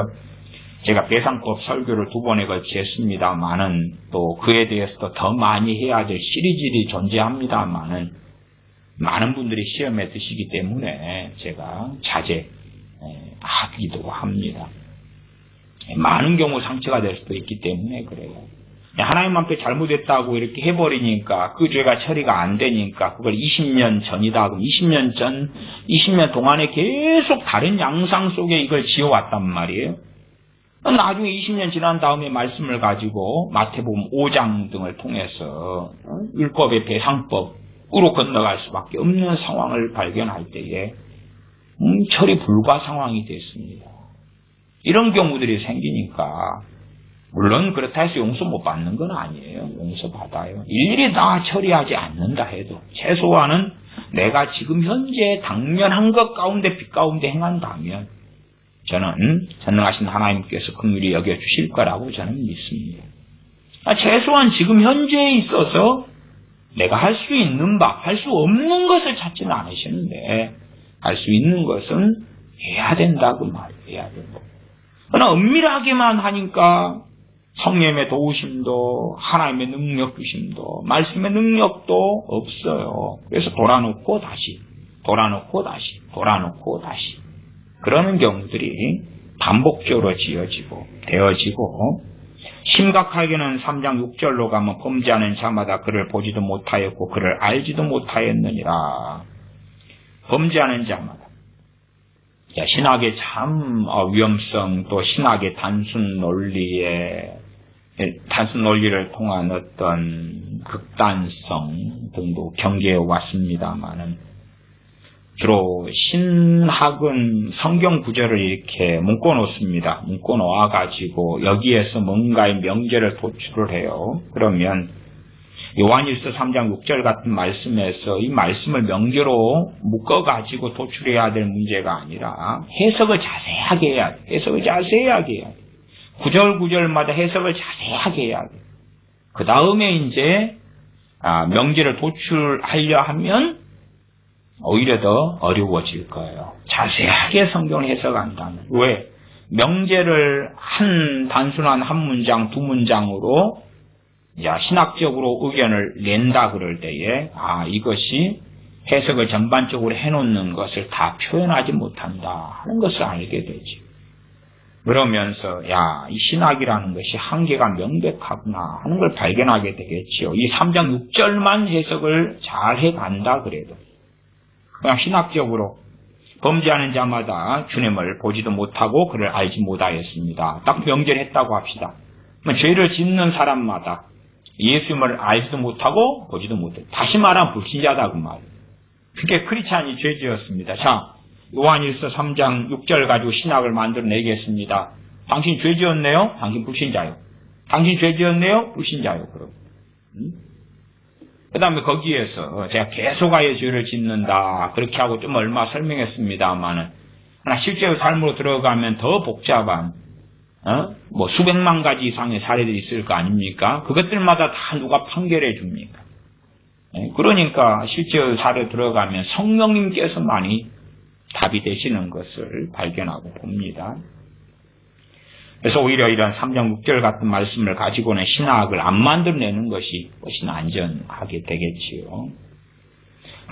Speaker 1: 제가 배상법 설교를 2번에 걸쳐 했습니다만은 또 그에 대해서도 더 많이 해야 될 시리즈들이 존재합니다만은 많은 분들이 시험에 드시기 때문에 제가 자제하기도 합니다. 많은 경우 상처가 될 수도 있기 때문에 그래요. 하나님 앞에 잘못했다고 이렇게 해버리니까 그 죄가 처리가 안 되니까 그걸 20년 전이다. 그럼 20년 전, 20년 동안에 계속 다른 양상 속에 이걸 지어왔단 말이에요. 나중에 20년 지난 다음에 말씀을 가지고 마태복음 5장 등을 통해서 율법의 배상법으로 건너갈 수밖에 없는 상황을 발견할 때에 처리 불가 상황이 됐습니다. 이런 경우들이 생기니까 물론 그렇다 해서 용서 못 받는 건 아니에요. 용서 받아요. 일일이 다 처리하지 않는다 해도 최소한은 내가 지금 현재 당면한 것 가운데 빛 가운데 행한다면 저는 전능하신 하나님께서 긍휼히 여겨주실 거라고 저는 믿습니다. 최소한 지금 현재에 있어서 내가 할 수 있는 바, 할 수 없는 것을 찾지는 않으시는데 할 수 있는 것은 해야 된다고 말해야 된다. 그러나 은밀하게만 하니까 성령의 도우심도 하나님의 능력 주심도 말씀의 능력도 없어요. 그래서 돌아놓고 다시 그러는 경우들이 반복적으로 되어지고 심각하게는 3장 6절로 가면 범죄하는 자마다 그를 보지도 못하였고 그를 알지도 못하였느니라. 범죄하는 자마다 신학의 참 위험성 또 신학의 단순 논리를 통한 어떤 극단성 등도 경계해 왔습니다만은 주로 신학은 성경 구절을 이렇게 묶어 놓습니다. 묶어 놓아 가지고 여기에서 뭔가의 명제를 도출을 해요. 그러면 요한일서 3장 6절 같은 말씀에서 이 말씀을 명제로 묶어 가지고 도출해야 될 문제가 아니라 해석을 자세하게 해야 돼. 구절마다 해석을 자세하게 해야 돼. 그 다음에 이제 명제를 도출하려 하면 오히려 더 어려워질 거예요. 자세하게 성경을 해석한다면. 왜? 명제를 단순한 한 문장, 두 문장으로 신학적으로 의견을 낸다 그럴 때에 이것이 해석을 전반적으로 해놓는 것을 다 표현하지 못한다 하는 것을 알게 되지. 그러면서 이 신학이라는 것이 한계가 명백하구나 하는 걸 발견하게 되겠지요. 이 3장 6절만 해석을 잘 해간다 그래도 그냥 신학적으로 범죄하는 자마다 주님을 보지도 못하고 그를 알지 못하였습니다. 딱 명절했다고 합시다. 죄를 짓는 사람마다 예수님을 알지도 못하고 보지도 못해. 다시 말하면 불신자다 그 말. 그게 크리스찬이 죄 지었습니다. 자, 요한일서 3장 6절 가지고 신학을 만들어내겠습니다. 당신 죄 지었네요? 당신 불신자요. 당신 죄 지었네요? 불신자요. 그럼. 그 다음에 거기에서 제가 계속하여 죄를 짓는다. 그렇게 하고 좀 얼마 설명했습니다만은, 하나 실제로 삶으로 들어가면 더 복잡한, 수백만 가지 이상의 사례들이 있을 거 아닙니까? 그것들마다 다 누가 판결해 줍니까? 그러니까 실제로 사례 들어가면 성령님께서만이 답이 되시는 것을 발견하고 봅니다. 그래서 오히려 이런 3장 6절 같은 말씀을 가지고는 신학을 안 만들어내는 것이 훨씬 안전하게 되겠지요.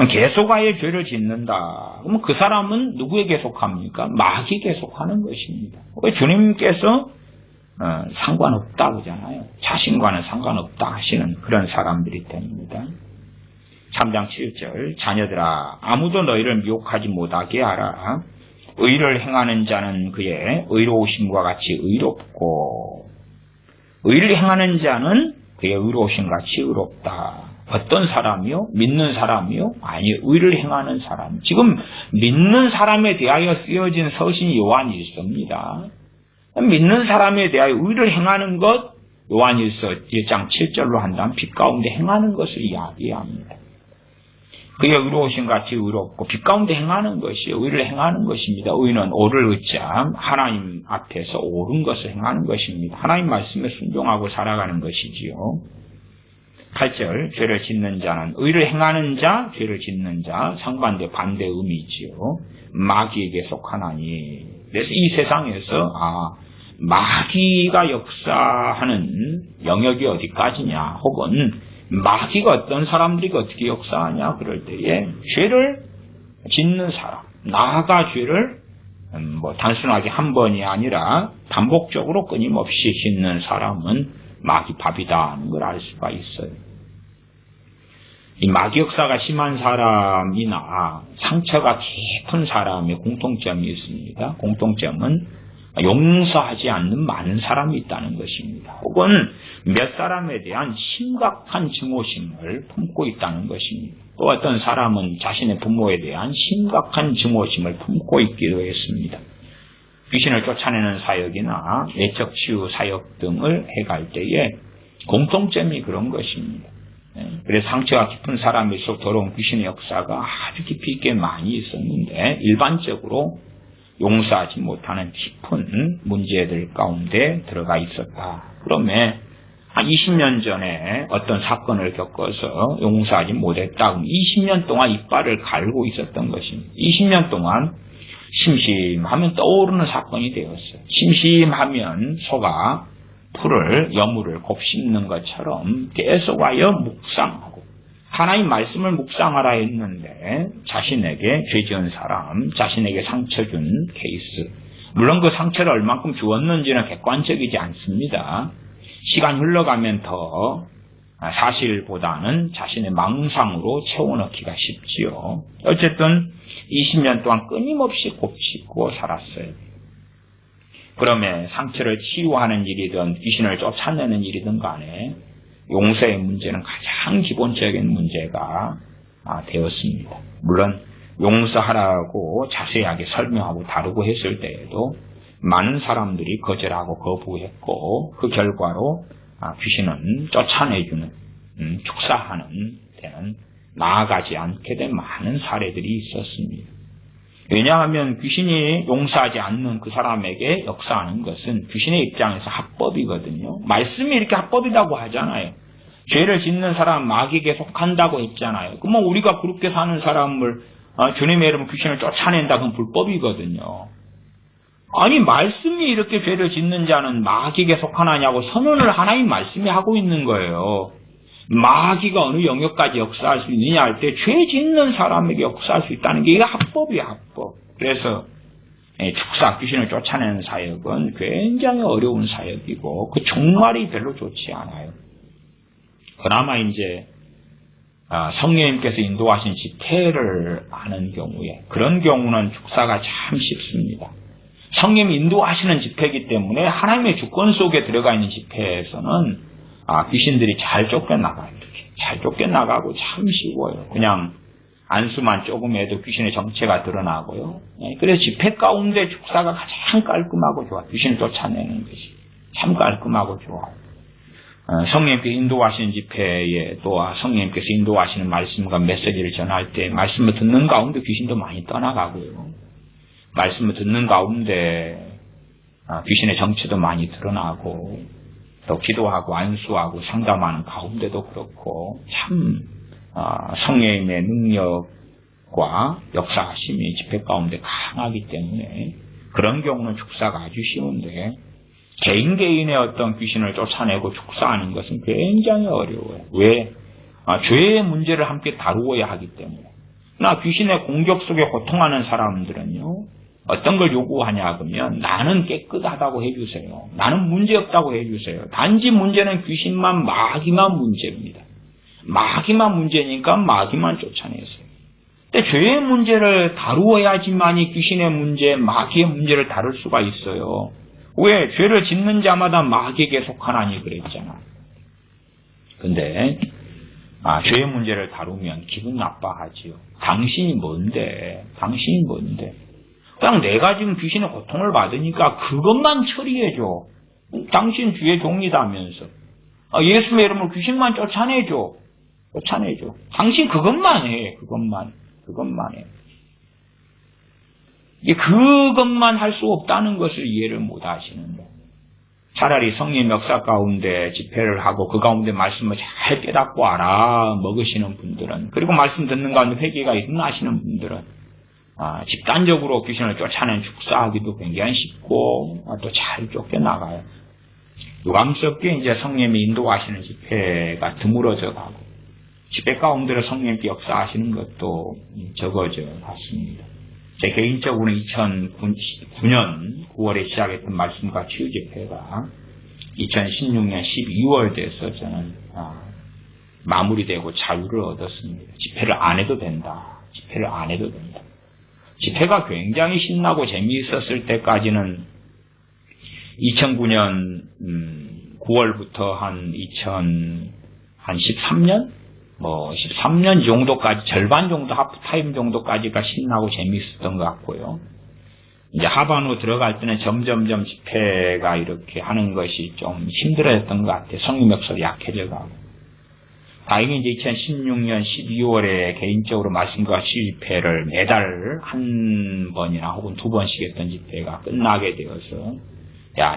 Speaker 1: 계속하여 죄를 짓는다. 그러면 그 사람은 누구에게 속합니까? 마귀에게 속하는 것입니다. 주님께서 상관없다 그러잖아요. 자신과는 상관없다 하시는 그런 사람들이 됩니다. 자, 3장 7절 자녀들아 아무도 너희를 미혹하지 못하게 하라. 의를 행하는 자는 그의 의로우심과 같이 의롭고 의를 행하는 자는 그의 의로우심 같이 의롭다. 어떤 사람이요? 믿는 사람이요? 아니, 의를 행하는 사람. 지금 믿는 사람에 대하여 쓰여진 서신 요한일서입니다. 믿는 사람에 대하여 의를 행하는 것, 요한일서 1장 7절로 한다면 빛 가운데 행하는 것을 이야기합니다. 그의 의로우심 같이 의롭고 빛 가운데 행하는 것이 의를 행하는 것입니다. 의는 옳을 의자 하나님 앞에서 옳은 것을 행하는 것입니다. 하나님 말씀에 순종하고 살아가는 것이지요. 8절 죄를 짓는 자는 의를 행하는 자, 죄를 짓는 자 상반대 반대 의미지요. 마귀에게 속하나니. 그래서 이 세상에서 마귀가 역사하는 영역이 어디까지냐 혹은 마귀가 어떤 사람들이 어떻게 역사하냐 그럴 때에 죄를 짓는 사람, 나아가 죄를 단순하게 한 번이 아니라 반복적으로 끊임없이 짓는 사람은 마귀 밥이다 하는 걸 알 수가 있어요. 이 마귀 역사가 심한 사람이나 상처가 깊은 사람의 공통점이 있습니다. 공통점은 용서하지 않는 많은 사람이 있다는 것입니다. 혹은 몇 사람에 대한 심각한 증오심을 품고 있다는 것입니다. 또 어떤 사람은 자신의 부모에 대한 심각한 증오심을 품고 있기도 했습니다. 귀신을 쫓아내는 사역이나 내적 치유 사역 등을 해갈 때에 공통점이 그런 것입니다. 그래서 상처가 깊은 사람일수록 더러운 귀신의 역사가 아주 깊이 있게 많이 있었는데 일반적으로 용서하지 못하는 깊은 문제들 가운데 들어가 있었다. 그러면 한 20년 전에 어떤 사건을 겪어서 용서하지 못했다. 20년 동안 이빨을 갈고 있었던 것입니다. 20년 동안 심심하면 떠오르는 사건이 되었어요. 심심하면 소가 여물을 곱씹는 것처럼 계속하여 묵상하고 하나님 말씀을 묵상하라 했는데 자신에게 죄 지은 사람, 자신에게 상처 준 케이스. 물론 그 상처를 얼만큼 주었는지는 객관적이지 않습니다. 시간이 흘러가면 더 사실보다는 자신의 망상으로 채워넣기가 쉽지요. 어쨌든 20년 동안 끊임없이 곱씹고 살았어요. 그러면 상처를 치유하는 일이든 귀신을 쫓아내는 일이든 간에 용서의 문제는 가장 기본적인 문제가 되었습니다. 물론 용서하라고 자세하게 설명하고 다루고 했을 때에도 많은 사람들이 거절하고 거부했고 그 결과로 귀신은 쫓아내주는 축사하는 데는 나아가지 않게 된 많은 사례들이 있었습니다. 왜냐하면 귀신이 용서하지 않는 그 사람에게 역사하는 것은 귀신의 입장에서 합법이거든요. 말씀이 이렇게 합법이라고 하잖아요. 죄를 짓는 사람 마귀에게 속한다고 했잖아요. 그러면 우리가 그렇게 사는 사람을 주님의 이름으로 귀신을 쫓아낸다 그건 불법이거든요. 아니 말씀이 이렇게 죄를 짓는 자는 마귀에게 속하느냐고 선언을 하나님 말씀이 하고 있는 거예요. 마귀가 어느 영역까지 역사할 수 있느냐 할 때 죄 짓는 사람에게 역사할 수 있다는 게 이게 합법이야, 합법. 그래서 축사, 귀신을 쫓아내는 사역은 굉장히 어려운 사역이고 그 종말이 별로 좋지 않아요. 그나마 이제 성령님께서 인도하신 집회를 하는 경우에 그런 경우는 축사가 참 쉽습니다. 성령님이 인도하시는 집회이기 때문에 하나님의 주권 속에 들어가 있는 집회에서는 귀신들이 잘 쫓겨나가요. 잘 쫓겨나가고 참 쉬워요. 그냥 안수만 조금 해도 귀신의 정체가 드러나고요. 그래서 집회 가운데 축사가 가장 깔끔하고 좋아요. 귀신을 쫓아내는 것이 참 깔끔하고 좋아요. 성령님께 인도하시는 집회에 또 성령님께서 인도하시는 말씀과 메시지를 전할 때 말씀을 듣는 가운데 귀신도 많이 떠나가고요. 말씀을 듣는 가운데 귀신의 정체도 많이 드러나고 또 기도하고 안수하고 상담하는 가운데도 그렇고 참 성령님의 능력과 역사하심이 집회 가운데 강하기 때문에 그런 경우는 축사가 아주 쉬운데 개인의 어떤 귀신을 쫓아내고 축사하는 것은 굉장히 어려워요. 왜? 죄의 문제를 함께 다루어야 하기 때문에. 그러나 귀신의 공격 속에 고통하는 사람들은요. 어떤 걸 요구하냐 그러면 나는 깨끗하다고 해주세요. 나는 문제없다고 해주세요. 단지 문제는 귀신만 마귀만 문제입니다. 마귀만 문제니까 마귀만 쫓아내세요. 근데 죄의 문제를 다루어야지만이 귀신의 문제, 마귀의 문제를 다룰 수가 있어요. 왜? 죄를 짓는 자마다 마귀에게 속하나니 그랬잖아. 근데 죄의 문제를 다루면 기분 나빠하지요. 당신이 뭔데? 그냥 내가 지금 귀신의 고통을 받으니까 그것만 처리해줘. 당신 주의 종이다면서. 예수의 이름으로 귀신만 쫓아내줘. 당신 그것만 해. 그것만 해. 그것만 할 수 없다는 것을 이해를 못 하시는 거예요. 차라리 성령 역사 가운데 집회를 하고 그 가운데 말씀을 잘 깨닫고 알아먹으시는 분들은, 그리고 말씀 듣는 가운데 회개가 일어나시는 분들은 집단적으로 귀신을 쫓아낸 축사하기도 굉장히 쉽고 또 잘 쫓겨나가요. 유감스럽게 이제 성령이 인도하시는 집회가 드물어져 가고 집회 가운데로 성령께 역사하시는 것도 적어져 갔습니다. 제 개인적으로는 2009년 9월에 시작했던 말씀과 치유 집회가 2016년 12월 돼서 저는 마무리되고 자유를 얻었습니다. 집회를 안 해도 된다. 집회가 굉장히 신나고 재미있었을 때까지는 2009년 9월부터 한 13년? 13년 정도까지, 절반 정도, 하프타임 정도까지가 신나고 재미있었던 것 같고요. 이제 하반으로 들어갈 때는 점점점 집회가 이렇게 하는 것이 좀 힘들어졌던 것 같아요. 성령 역사도 약해져 가고. 다행히 이제 2016년 12월에 개인적으로 말씀과 치유 집회를 매달 한 번이나 혹은 두 번씩 했던 집회가 끝나게 되어서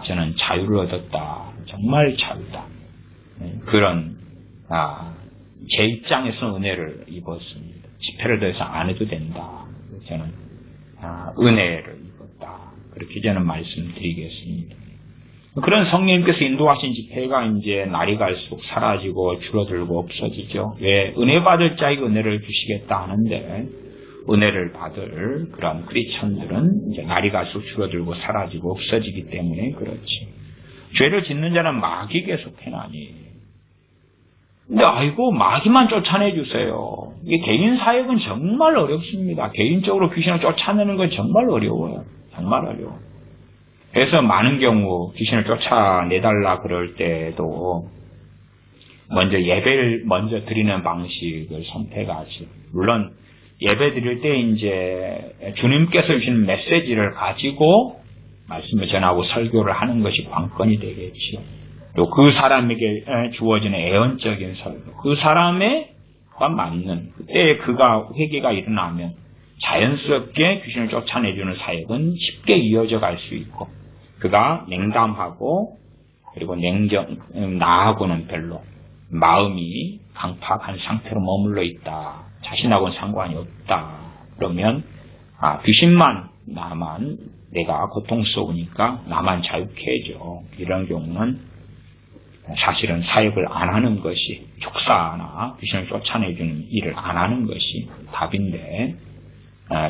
Speaker 1: 저는 자유를 얻었다. 정말 자유다. 그런 제 입장에서 은혜를 입었습니다. 집회를 더 이상 안 해도 된다. 저는 은혜를 입었다. 그렇게 저는 말씀드리겠습니다. 그런 성령님께서 인도하신 집회가 이제 날이 갈수록 사라지고 줄어들고 없어지죠. 왜? 은혜 받을 자에게 은혜를 주시겠다 하는데 은혜를 받을 그런 크리스천들은 이제 날이 갈수록 줄어들고 사라지고 없어지기 때문에 그렇지. 죄를 짓는 자는 마귀에게 속해나니. 근데 마귀만 쫓아내 주세요. 이게 개인 사역은 정말 어렵습니다. 개인적으로 귀신을 쫓아내는 건 정말 어려워요. 그래서 많은 경우 귀신을 쫓아내달라 그럴 때도 예배를 먼저 드리는 방식을 선택하죠. 물론 예배 드릴 때 이제 주님께서 주신 메시지를 가지고 말씀을 전하고 설교를 하는 것이 관건이 되겠죠. 또 그 사람에게 주어지는 애언적인 설교, 그 사람과 맞는 그때 그가 회개가 일어나면 자연스럽게 귀신을 쫓아내주는 사역은 쉽게 이어져 갈 수 있고, 그가 냉담하고 그리고 나하고는 별로 마음이 강팍한 상태로 머물러 있다. 자신하고는 상관이 없다. 그러면 귀신만 나만 내가 고통스러우니까 나만 자유케 해줘. 이런 경우는 사실은 사역을 안 하는 것이, 축사나 귀신을 쫓아내주는 일을 안 하는 것이 답인데,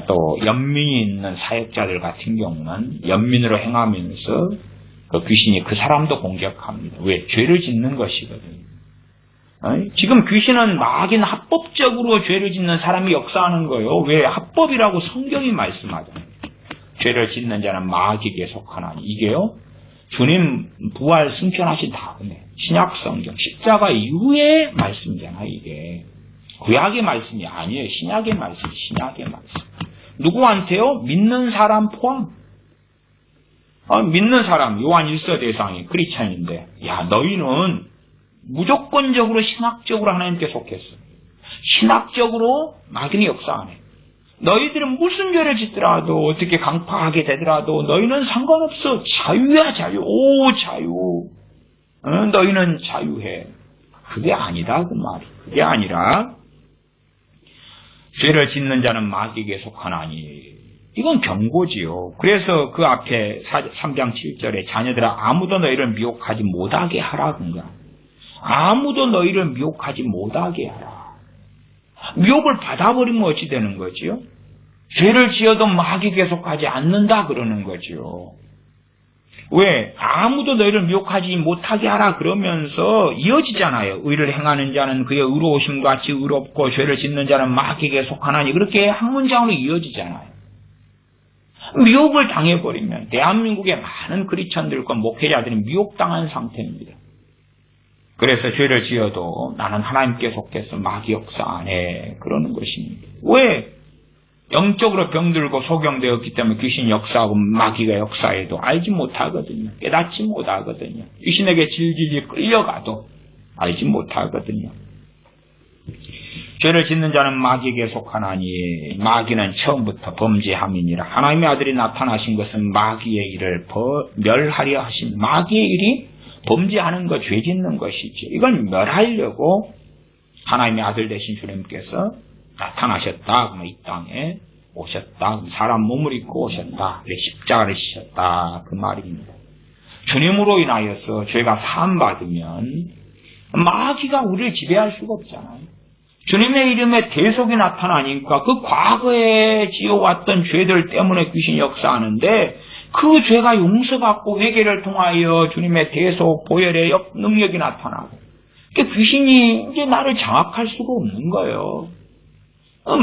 Speaker 1: 또 연민이 있는 사역자들 같은 경우는 연민으로 행하면서 그 귀신이 그 사람도 공격합니다. 왜? 죄를 짓는 것이거든요. 지금 귀신은 마귀는 합법적으로 죄를 짓는 사람이 역사하는 거예요. 왜? 합법이라고 성경이 말씀하잖아요. 죄를 짓는 자는 마귀에게 속하나니. 이게요, 주님 부활 승천하신 다음에 신약 성경 십자가 이후의 말씀이잖아요. 이게 구약의 말씀이 아니에요. 신약의 말씀. 누구한테요? 믿는 사람 포함. 믿는 사람, 요한 1서 대상이 크리스찬인데, 너희는 무조건적으로 신학적으로 하나님께 속했어. 신학적으로 마귀는 역사 안 해. 너희들은 무슨 죄를 짓더라도, 어떻게 강팍하게 되더라도 너희는 상관없어. 자유야, 자유. 오, 자유. 너희는 자유해. 그게 아니다, 그 말이. 그게 아니라 죄를 짓는 자는 마귀에게 속하나니. 이건 경고지요. 그래서 그 앞에 3장 7절에 자녀들아 아무도 너희를 미혹하지 못하게 하라. 아무도 너희를 미혹하지 못하게 하라. 미혹을 받아버리면 어찌 되는 거지요? 죄를 지어도 마귀 계속하지 않는다 그러는 거지요. 왜? 아무도 너희를 미혹하지 못하게 하라 그러면서 이어지잖아요. 의를 행하는 자는 그의 의로우심 같이 의롭고 죄를 짓는 자는 마귀에게 속하나니 그렇게 한 문장으로 이어지잖아요. 미혹을 당해버리면 대한민국의 많은 크리스천들과 목회자들이 미혹당한 상태입니다. 그래서 죄를 지어도 나는 하나님께 속해서 마귀 역사 안 해. 그러는 것입니다. 왜? 영적으로 병들고 소경되었기 때문에 귀신 역사하고 마귀가 역사해도 알지 못하거든요. 깨닫지 못하거든요. 귀신에게 질질 끌려가도 알지 못하거든요. 죄를 짓는 자는 마귀에게 속하나니 마귀는 처음부터 범죄함이니라. 하나님의 아들이 나타나신 것은 마귀의 일을 멸하려 하신 마귀의 일이 범죄하는 것, 죄 짓는 것이죠. 이건 멸하려고 하나님의 아들 되신 주님께서 나타나셨다. 이 땅에 오셨다. 사람 몸을 입고 오셨다. 십자가를 지셨다. 그 말입니다. 주님으로 인하여서 죄가 사함받으면 마귀가 우리를 지배할 수가 없잖아요. 주님의 이름에 대속이 나타나니까 그 과거에 지어왔던 죄들 때문에 귀신이 역사하는데 그 죄가 용서받고 회개를 통하여 주님의 대속, 보혈의 능력이 나타나고 그러니까 귀신이 이제 나를 장악할 수가 없는 거예요.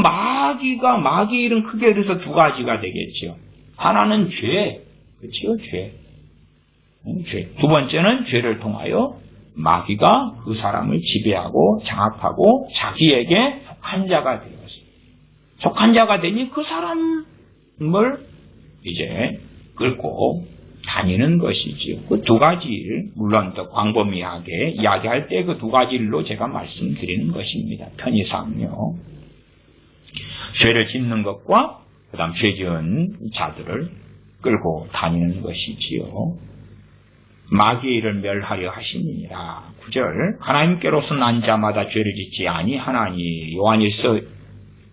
Speaker 1: 마귀의 일은 크게 그래서 두 가지가 되겠죠. 하나는 죄, 그렇죠? 죄. 두 번째는 죄를 통하여 마귀가 그 사람을 지배하고 장악하고 자기에게 속한 자가 되었습니다. 속한 자가 되니 그 사람을 이제 끌고 다니는 것이지요. 그 두 가지 일, 물론 더 광범위하게 이야기할 때 그 두 가지 일로 제가 말씀드리는 것입니다. 편의상요. 죄를 짓는 것과 그 다음 죄 지은 자들을 끌고 다니는 것이지요. 마귀의 일을 멸하려 하시니라. 9절 하나님께로서 난 자마다 죄를 짓지 아니하나니. 요한일서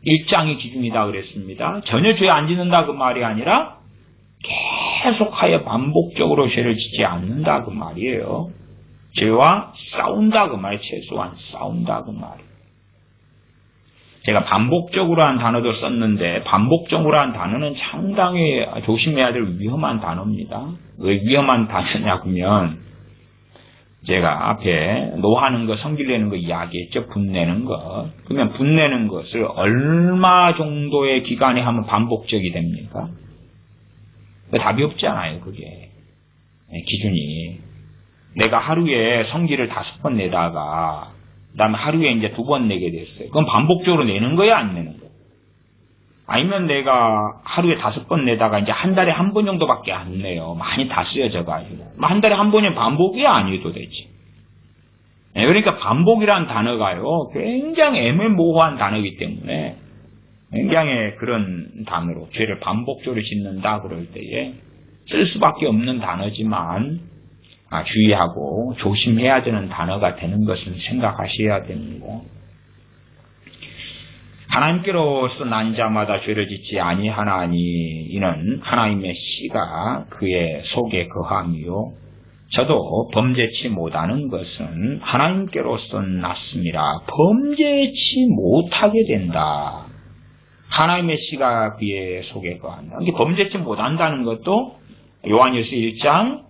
Speaker 1: 1장이 기준이다 그랬습니다. 전혀 죄 안 짓는다 그 말이 아니라 계속하여 반복적으로 죄를 짓지 않는다 그 말이에요. 죄와 싸운다 그 말, 최소한 싸운다 그 말이에요. 제가 반복적으로 한 단어도 썼는데 반복적으로 한 단어는 상당히 조심해야 될 위험한 단어입니다. 왜 위험한 단어냐면 제가 앞에 노하는 거, 성질내는 거 이야기했죠. 분내는 것. 그러면 분내는 것을 얼마 정도의 기간에 하면 반복적이 됩니까? 답이 없잖아요. 그게 기준이. 내가 하루에 성질을 5번 내다가 그 다음에 하루에 이제 2번 내게 됐어요. 그럼 반복적으로 내는 거야, 안 내는 거야? 아니면 내가 하루에 5번 내다가 이제 한 달에 한 번 정도밖에 안 내요. 많이 다 쓰여져가지고. 한 달에 한 번이 반복이 아니어도 되지. 그러니까 반복이라는 단어가요, 굉장히 애매모호한 단어이기 때문에 굉장히 그런 단어로 죄를 반복적으로 짓는다 그럴 때에 쓸 수밖에 없는 단어지만 주의하고 조심해야 되는 단어가 되는 것을 생각하셔야 됩니다. 하나님께로서 난 자마다 죄를 짓지 아니하나니 이는 하나님의 씨가 그의 속에 거함이요 저도 범죄치 못하는 것은 하나님께로서 났습니다. 범죄치 못하게 된다. 하나님의 씨가 그의 속에 거한다. 범죄치 못한다는 것도 요한일서 1장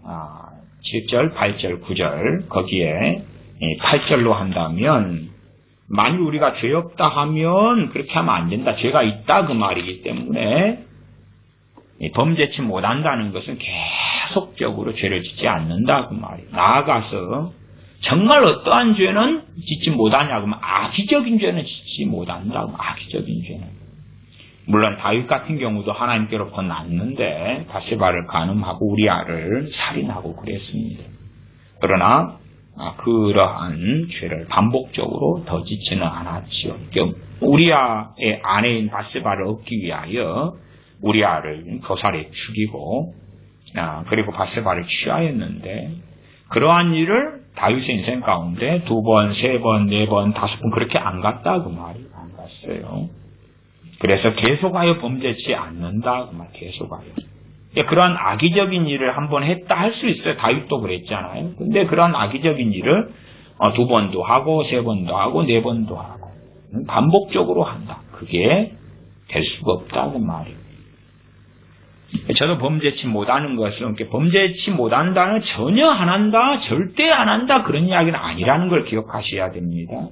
Speaker 1: 7절, 8절, 9절 거기에 8절로 한다면 만일 우리가 죄 없다 하면 그렇게 하면 안 된다. 죄가 있다 그 말이기 때문에 범죄치 못한다는 것은 계속적으로 죄를 짓지 않는다 그 말이에요. 나아가서 정말 어떠한 죄는 짓지 못하냐 그러면 악의적인 죄는 짓지 못한다. 악의적인 죄는. 물론 다윗 같은 경우도 하나님께로부터 났는데 바세바를 간음하고 우리아를 살인하고 그랬습니다. 그러나 그러한 죄를 반복적으로 더 짓지는 않았지요. 우리아의 아내인 바세바를 얻기 위하여 우리아를 교살해 죽이고 그리고 바세바를 취하였는데 그러한 일을 다윗의 인생 가운데 2번, 3번, 4번, 5번 그렇게 안 갔다 그 말이 안 갔어요. 그래서 계속하여 범죄치 않는다 그 말 계속하여. 그러한 악의적인 일을 한번 했다 할 수 있어요. 다윗도 그랬잖아요. 근데 그러한 악의적인 일을 2번도 하고 3번도 하고 4번도 하고 반복적으로 한다. 그게 될 수가 없다 그 말이에요. 저도 범죄치 못하는 것은 범죄치 못한다는 전혀 안 한다, 절대 안 한다 그런 이야기는 아니라는 걸 기억하셔야 됩니다.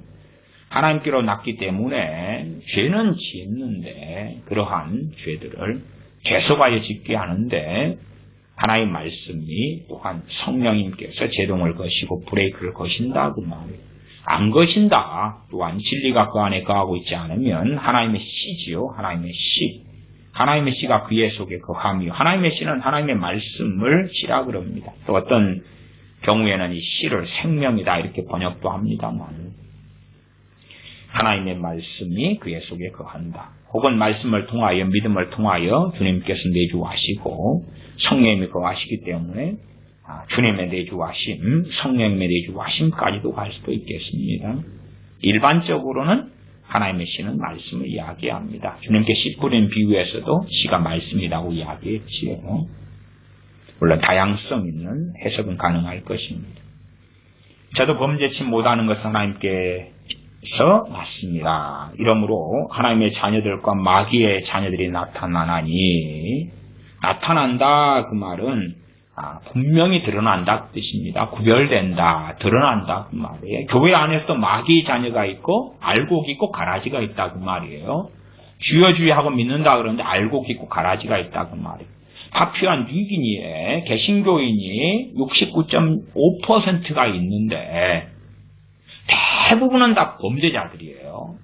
Speaker 1: 하나님께로 났기 때문에 죄는 짓는데 그러한 죄들을 계속하여 짓게 하는데 하나님의 말씀이 또한 성령님께서 제동을 거시고 브레이크를 거신다 그 말이에요. 안 거신다. 또한 진리가 그 안에 거하고 있지 않으면 하나님의 씨지요. 하나님의 씨. 하나님의 씨가 그의 속에 거하며 하나님의 씨는 하나님의 말씀을 씨라 그럽니다. 또 어떤 경우에는 이 씨를 생명이다 이렇게 번역도 합니다만 하나님의 말씀이 그의 속에 거한다. 혹은 말씀을 통하여 믿음을 통하여 주님께서 내주하시고 성령님이 거하시기 때문에 주님의 내주하심, 성령님의 내주하심까지도 갈 수도 있겠습니다. 일반적으로는 하나님의 씨는 말씀을 이야기합니다. 주님께 씨 뿌린 비유에서도 씨가 말씀이라고 이야기했지요. 물론 다양성 있는 해석은 가능할 것입니다. 저도 범죄치 못하는 것은 하나님께서 맞습니다. 이러므로 하나님의 자녀들과 마귀의 자녀들이 나타나나니 나타난다 그 말은 분명히 드러난다 그 뜻입니다. 구별된다, 드러난다 그 말이에요. 교회 안에서도 마귀 자녀가 있고 알곡 있고 가라지가 있다 그 말이에요. 주여주여 하고 믿는다 그러는데 알곡 있고 가라지가 있다 그 말이에요. 파피안 뉴기니에 개신교인이 69.5%가 있는데 대부분은 다 범죄자들이에요.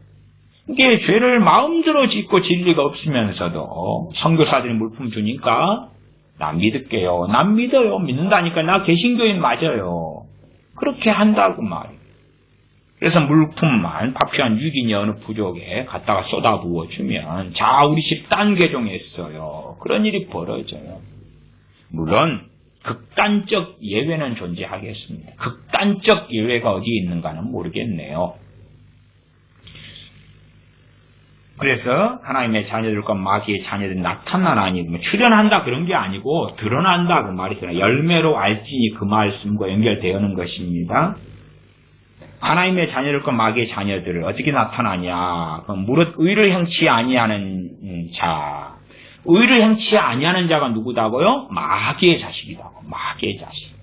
Speaker 1: 이게 죄를 마음대로 짓고 진리가 없으면서도 선교사들이 물품 주니까 나 믿을게요. 난 믿어요. 믿는다니까 나 개신교인 맞아요. 그렇게 한다고 말이에요. 그래서 물품만 파피안 유기니 어느 부족에 갖다가 쏟아부어주면 자 우리 집 단계종했어요. 그런 일이 벌어져요. 물론 극단적 예외는 존재하겠습니다. 극단적 예외가 어디에 있는가는 모르겠네요. 그래서 하나님의 자녀들과 마귀의 자녀들이 나타나나니 출현한다 그런 게 아니고 드러난다 그 말이 들어요. 열매로 알지니 그 말씀과 연결되어는 것입니다. 하나님의 자녀들과 마귀의 자녀들을 어떻게 나타나냐? 무릇 의를 행치 아니하는 자. 의를 행치 아니하는 자가 누구다고요? 마귀의 자식이라고. 마귀의 자식.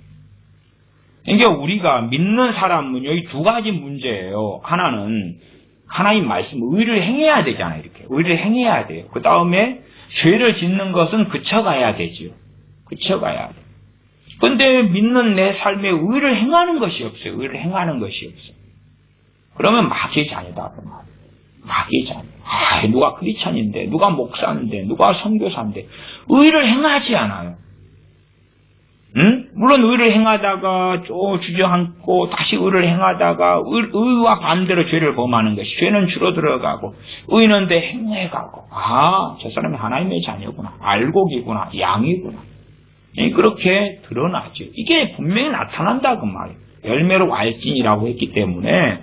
Speaker 1: 그러니까 우리가 믿는 사람은요, 이 두 가지 문제예요. 하나는 하나님 말씀, 의를 행해야 되잖아요, 이렇게. 의를 행해야 돼요. 그 다음에 죄를 짓는 것은 그쳐가야 되죠. 그쳐가야 돼요. 근데 믿는 내 삶에 의를 행하는 것이 없어요. 의를 행하는 것이 없어요. 그러면 마귀의 자녀다. 마귀의 자녀. 누가 크리스찬인데, 누가 목사인데, 누가 선교사인데, 의를 행하지 않아요. 응? 물론 의를 행하다가 주저앉고 다시 의를 행하다가 의와 반대로 죄를 범하는 것이 죄는 줄어들어가고 의는 데 행해가고 저 사람이 하나님의 자녀구나. 알곡이구나. 양이구나. 그렇게 드러나죠. 이게 분명히 나타난다 그 말이에요. 열매로 알진이라고 했기 때문에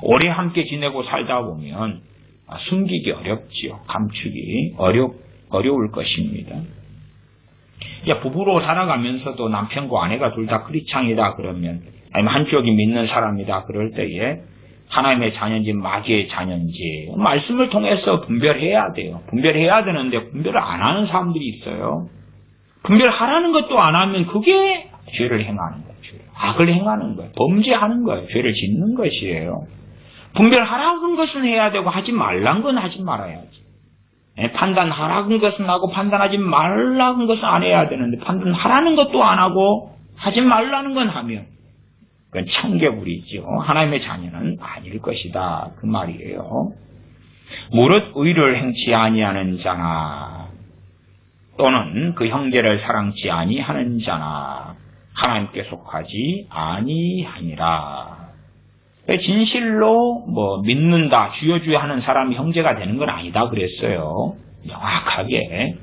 Speaker 1: 오래 함께 지내고 살다 보면 숨기기 어렵지요. 감추기 어려울 것입니다. 부부로 살아가면서도 남편과 아내가 둘 다 크리스찬이다 그러면 아니면 한쪽이 믿는 사람이다 그럴 때에 하나님의 자녀인지 마귀의 자녀인지 말씀을 통해서 분별해야 돼요. 분별해야 되는데 분별을 안 하는 사람들이 있어요. 분별하라는 것도 안 하면 그게 죄를 행하는 거예요. 악을 행하는 거예요. 범죄하는 거예요. 죄를 짓는 것이에요. 분별하라는 것은 해야 되고 하지 말라는 건 하지 말아야지. 판단하라는 것은 하고 판단하지 말라는 것은 안 해야 되는데 판단하라는 것도 안 하고 하지 말라는 건 하면 그건 청개구리죠. 하나님의 자녀는 아닐 것이다. 그 말이에요. 무릇 의를 행치 아니하는 자나 또는 그 형제를 사랑치 아니하는 자나 하나님께 속하지 아니하니라. 진실로 믿는다, 주여 하는 사람이 형제가 되는 건 아니다 그랬어요. 명확하게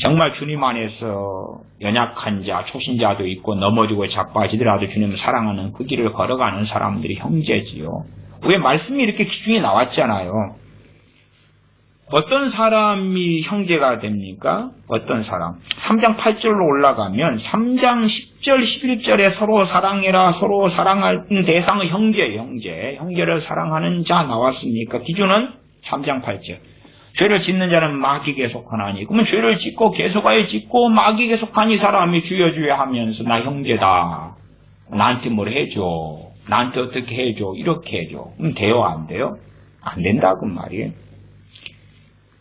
Speaker 1: 정말 주님 안에서 연약한 자, 초신자도 있고 넘어지고 자빠지더라도 주님을 사랑하는 그 길을 걸어가는 사람들이 형제지요. 왜 말씀이 이렇게 기준이 나왔잖아요. 어떤 사람이 형제가 됩니까? 어떤 사람? 3장 8절로 올라가면 3장 10절, 11절에 서로 사랑해라, 서로 사랑하는 대상은 형제예요, 형제. 형제를 사랑하는 자 나왔습니까? 기준은 3장 8절. 죄를 짓는 자는 마귀에게 속하나니. 그러면 죄를 짓고 계속하여 짓고 마귀에게 속한 이 사람이 주여 주여 하면서 나 형제다. 나한테 뭘 해줘. 나한테 어떻게 해줘. 이렇게 해줘. 그럼 돼요? 안 돼요? 안 된다 그 말이에요.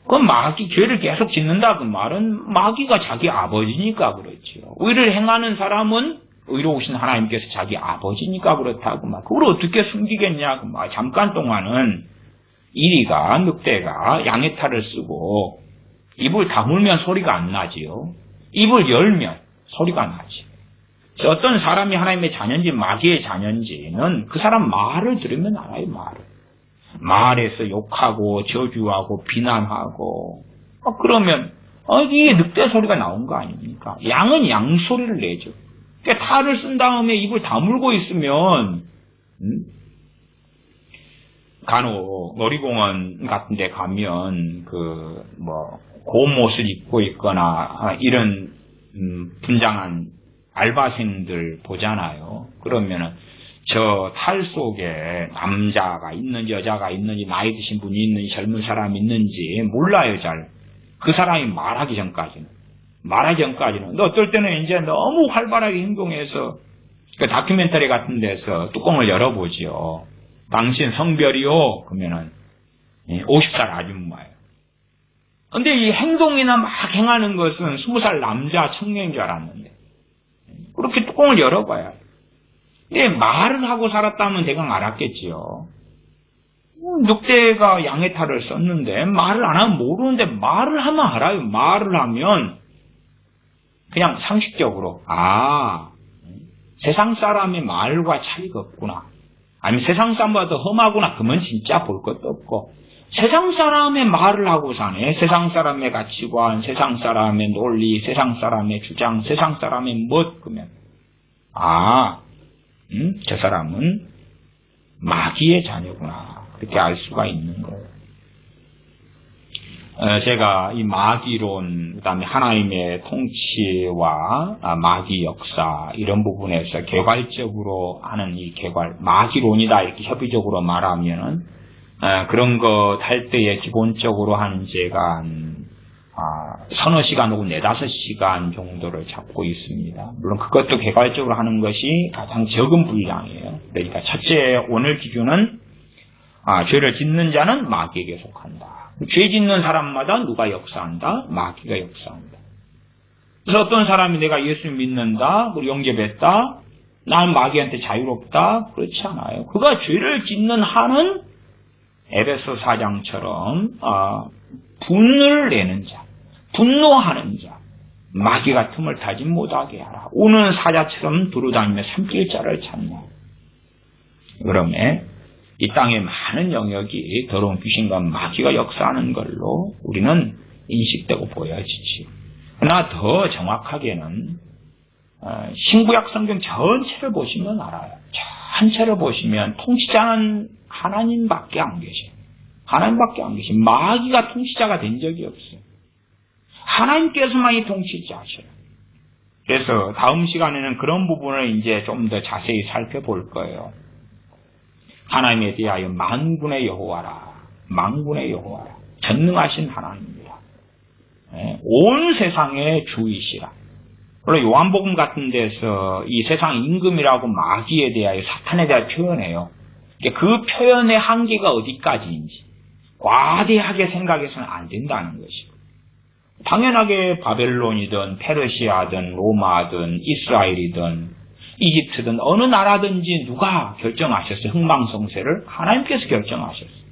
Speaker 1: 그 마귀 죄를 계속 짓는다 그 말은 마귀가 자기 아버지니까 그렇지요. 의를 행하는 사람은 의로우신 하나님께서 자기 아버지니까 그렇다고 말. 그걸 어떻게 숨기겠냐 그 말. 잠깐 동안은 이리가 늑대가 양의 탈을 쓰고 입을 다물면 소리가 안 나지요. 입을 열면 소리가 나지. 어떤 사람이 하나님의 자녀인지 마귀의 자녀인지는 그 사람 말을 들으면 알아요. 말에서 욕하고 저주하고 비난하고 그러면 이게 늑대 소리가 나온 거 아닙니까? 양은 양 소리를 내죠. 그러니까 탈을 쓴 다음에 입을 다물고 있으면 간혹 놀이공원 같은 데 가면 고무옷을 입고 있거나 이런 분장한 알바생들 보잖아요. 그러면은 저 탈 속에 남자가 있는지 여자가 있는지 나이 드신 분이 있는지 젊은 사람이 있는지 몰라요. 잘. 그 사람이 말하기 전까지는. 근데 어떨 때는 이제 너무 활발하게 행동해서 그 다큐멘터리 같은 데서 뚜껑을 열어보지요. 당신 성별이요? 그러면은 50살 아줌마예요. 근데 이 행동이나 막 행하는 것은 20살 남자 청년인 줄 알았는데 그렇게 뚜껑을 열어봐야 말을 하고 살았다면 대강 알았겠지요. 늑대가 양의 탈을 썼는데 말을 안 하면 모르는데 말을 하면 알아요. 말을 하면 그냥 상식적으로 세상 사람의 말과 차이가 없구나. 아니면 세상 사람보다 더 험하구나. 그러면 진짜 볼 것도 없고 세상 사람의 말을 하고 사네. 세상 사람의 가치관, 세상 사람의 논리, 세상 사람의 주장, 세상 사람의 멋 그러면 저 사람은 마귀의 자녀구나. 그렇게 알 수가 있는 거예요. 제가 이 마귀론, 그 다음에 하나님의 통치와 마귀 역사, 이런 부분에서 개괄적으로 하는 이 마귀론이다, 이렇게 협의적으로 말하면은, 그런 것 할 때에 기본적으로 제가 서너 시간 혹은 4-5시간 정도를 잡고 있습니다. 물론 그것도 개괄적으로 하는 것이 가장 적은 분량이에요. 그러니까 첫째, 오늘 기준은, 죄를 짓는 자는 마귀에게 속한다. 죄 짓는 사람마다 누가 역사한다? 마귀가 역사한다. 그래서 어떤 사람이 내가 예수 믿는다, 그리고 영접했다, 나는 마귀한테 자유롭다, 그렇지 않아요. 그가 죄를 짓는 한은 에베소 4장처럼 분을 내는 자, 분노하는 자, 마귀가 틈을 타지 못하게 하라. 우는 사자처럼 두루다니며 삼킬 자를 찾나. 그러면 이 땅의 많은 영역이 더러운 귀신과 마귀가 역사하는 걸로 우리는 인식되고 보여지지. 그러나 더 정확하게는 신구약 성경 전체를 보시면 알아요. 전체를 보시면 통치자는 하나님밖에 안 계셔요. 하나님밖에 안 계셔요. 마귀가 통치자가 된 적이 없어요. 하나님께서만이 통치자셔요. 그래서 다음 시간에는 그런 부분을 이제 좀 더 자세히 살펴볼 거예요. 하나님에 대하여 만군의 여호와라. 만군의 여호와라. 전능하신 하나님입니다. 온 세상의 주이시라. 물론 요한복음 같은 데서 이 세상 임금이라고 마귀에 대하여 사탄에 대하여 표현해요. 그 표현의 한계가 어디까지인지 과대하게 생각해서는 안 된다는 것이고, 당연하게 바벨론이든 페르시아든 로마든 이스라엘이든 이집트든 어느 나라든지 누가 결정하셨어요? 흥망성쇠를 하나님께서 결정하셨어요.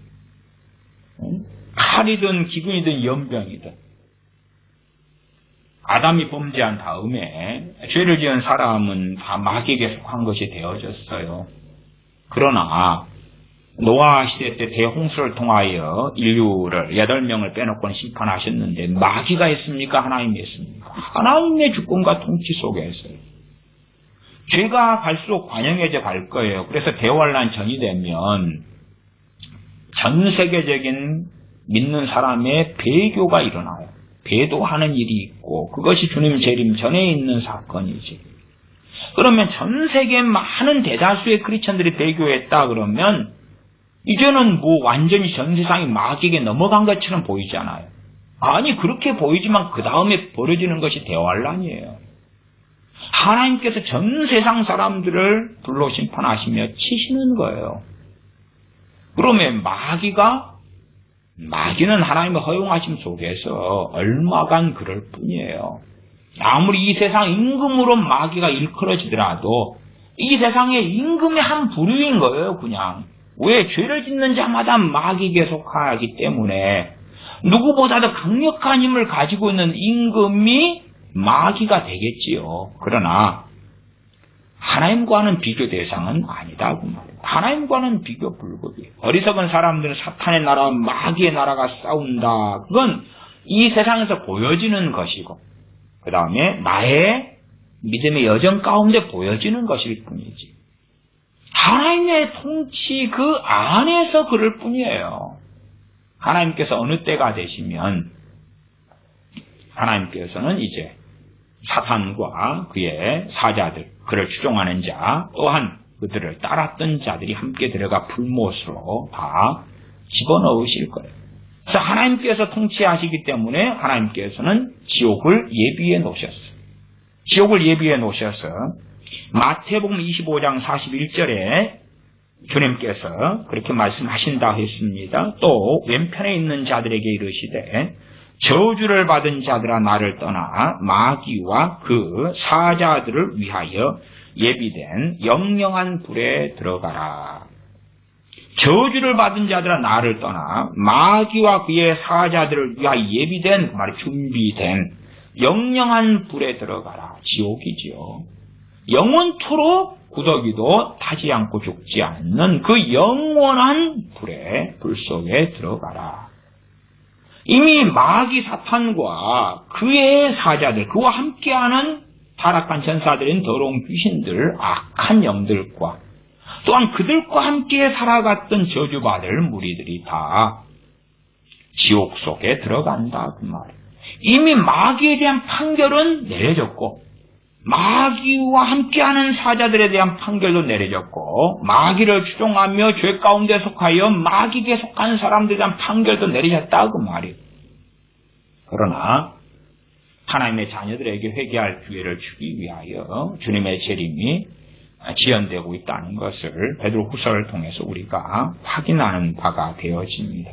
Speaker 1: 칼이든 기근이든 연병이든 아담이 범죄한 다음에 죄를 지은 사람은 다 마귀에게 속한 것이 되어졌어요. 그러나 노아 시대 때 대홍수를 통하여 인류를 8명을 빼놓고는 심판하셨는데 마귀가 있습니까? 하나님이 있습니까? 하나님의 주권과 통치 속에 있어요. 죄가 갈수록 관영해져 갈 거예요. 그래서 대환란 전이 되면 전 세계적인 믿는 사람의 배교가 일어나요. 배도하는 일이 있고 그것이 주님 재림 전에 있는 사건이지. 그러면 전 세계 많은 대다수의 크리스천들이 배교했다 그러면 이제는 뭐 완전히 전 세상이 마귀에게 넘어간 것처럼 보이잖아요. 아니 그렇게 보이지만 그 다음에 벌어지는 것이 대환란이에요. 하나님께서 전 세상 사람들을 불로 심판하시며 치시는 거예요. 그러면 마귀는 하나님의 허용하심 속에서 얼마간 그럴 뿐이에요. 아무리 이 세상 임금으로 마귀가 일컬어지더라도 이 세상의 임금의 한 부류인 거예요, 그냥. 왜? 죄를 짓는 자마다 마귀에게 속하기 때문에 누구보다도 강력한 힘을 가지고 있는 임금이 마귀가 되겠지요. 그러나 하나님과는 비교 대상은 아니다고 말이에요. 하나님과는 비교 불급이에요. 어리석은 사람들은 사탄의 나라와 마귀의 나라가 싸운다. 그건 이 세상에서 보여지는 것이고 그 다음에 나의 믿음의 여정 가운데 보여지는 것일 뿐이지. 하나님의 통치 그 안에서 그럴 뿐이에요. 하나님께서 어느 때가 되시면 하나님께서는 이제 사탄과 그의 사자들, 그를 추종하는 자, 또한 그들을 따랐던 자들이 함께 들어가 불못으로 다 집어넣으실 거예요. 그래서 하나님께서 통치하시기 때문에 하나님께서는 지옥을 예비해 놓으셨어요. 지옥을 예비해 놓으셔서 마태복음 25장 41절에 주님께서 그렇게 말씀하신다 했습니다. 또 왼편에 있는 자들에게 이르시되 저주를 받은 자들아 나를 떠나 마귀와 그 사자들을 위하여 예비된 영영한 불에 들어가라. 저주를 받은 자들아 나를 떠나 마귀와 그의 사자들을 위하여 예비된, 그 말이 준비된 영영한 불에 들어가라. 지옥이지요. 영원토록 구더기도 타지 않고 죽지 않는 그 영원한 불 속에 들어가라. 이미 마귀 사탄과 그의 사자들, 그와 함께하는 타락한 전사들인 더러운 귀신들, 악한 영들과 또한 그들과 함께 살아갔던 저주받을 무리들이 다 지옥 속에 들어간다 그 말이에요. 이미 마귀에 대한 판결은 내려졌고 마귀와 함께하는 사자들에 대한 판결도 내려졌고 마귀를 추종하며 죄 가운데 속하여 마귀에게 속한 사람들에 대한 판결도 내려졌다 그 말이에요. 그러나 하나님의 자녀들에게 회개할 기회를 주기 위하여 주님의 재림이 지연되고 있다는 것을 베드로후서를 통해서 우리가 확인하는 바가 되어집니다.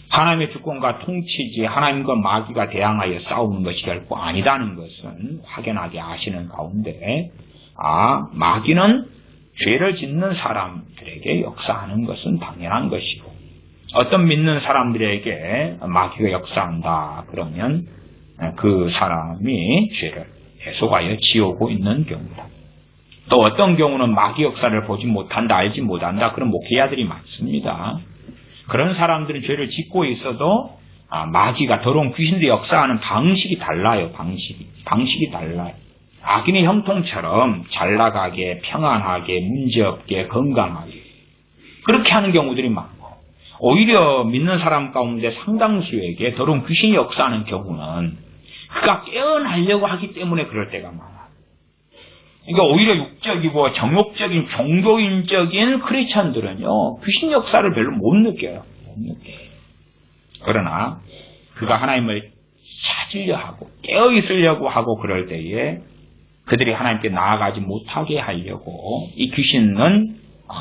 Speaker 1: 하나님의 주권과 통치지 하나님과 마귀가 대항하여 싸우는 것이 결코 아니다는 것은 확연하게 아시는 가운데 마귀는 죄를 짓는 사람들에게 역사하는 것은 당연한 것이고 어떤 믿는 사람들에게 마귀가 역사한다 그러면 그 사람이 죄를 계속하여 지우고 있는 경우다. 또 어떤 경우는 마귀 역사를 보지 못한다, 알지 못한다 그런 목회자들이 많습니다. 그런 사람들은 죄를 짓고 있어도 마귀가 더러운 귀신들이 역사하는 방식이 달라요. 방식이 달라요. 악인의 형통처럼 잘 나가게, 평안하게, 문제없게, 건강하게 그렇게 하는 경우들이 많고 오히려 믿는 사람 가운데 상당수에게 더러운 귀신이 역사하는 경우는 그가 깨어나려고 하기 때문에 그럴 때가 많아요. 그러니까 오히려 육적이고 정욕적인 종교인적인 크리스천들은요 귀신 역사를 별로 못 느껴요. 그러나 그가 하나님을 찾으려 하고 깨어 있으려고 하고 그럴 때에 그들이 하나님께 나아가지 못하게 하려고 이 귀신은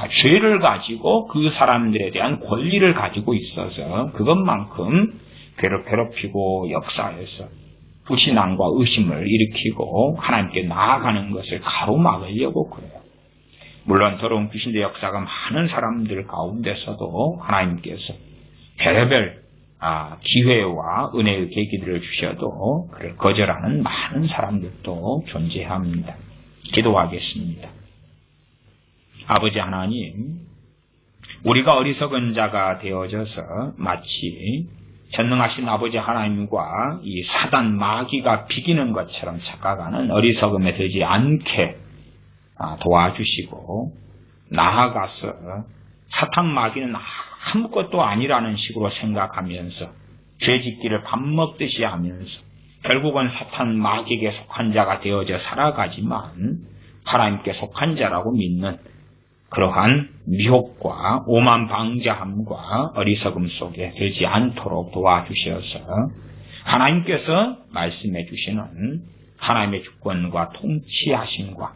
Speaker 1: 죄를 가지고 그 사람들에 대한 권리를 가지고 있어서 그것만큼 괴롭히고 역사해서 불신앙과 의심을 일으키고 하나님께 나아가는 것을 가로막으려고 그래요. 물론 더러운 귀신의 역사가 많은 사람들 가운데서도 하나님께서 별의별 기회와 은혜의 계기들을 주셔도 그를 거절하는 많은 사람들도 존재합니다. 기도하겠습니다. 아버지 하나님, 우리가 어리석은 자가 되어져서 마치 전능하신 아버지 하나님과 이 사단 마귀가 비기는 것처럼 착각하는 어리석음에 들지 않게 도와주시고 나아가서 사탄 마귀는 아무것도 아니라는 식으로 생각하면서 죄짓기를 밥 먹듯이 하면서 결국은 사탄 마귀에게 속한 자가 되어져 살아가지만 하나님께 속한 자라고 믿는 그러한 미혹과 오만 방자함과 어리석음 속에 들지 않도록 도와주시어서 하나님께서 말씀해 주시는 하나님의 주권과 통치하심과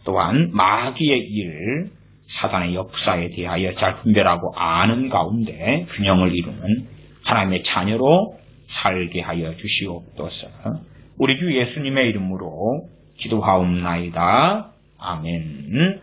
Speaker 1: 또한 마귀의 일, 사단의 역사에 대하여 잘 분별하고 아는 가운데 균형을 이루는 하나님의 자녀로 살게 하여 주시옵소서. 우리 주 예수님의 이름으로 기도하옵나이다. 아멘.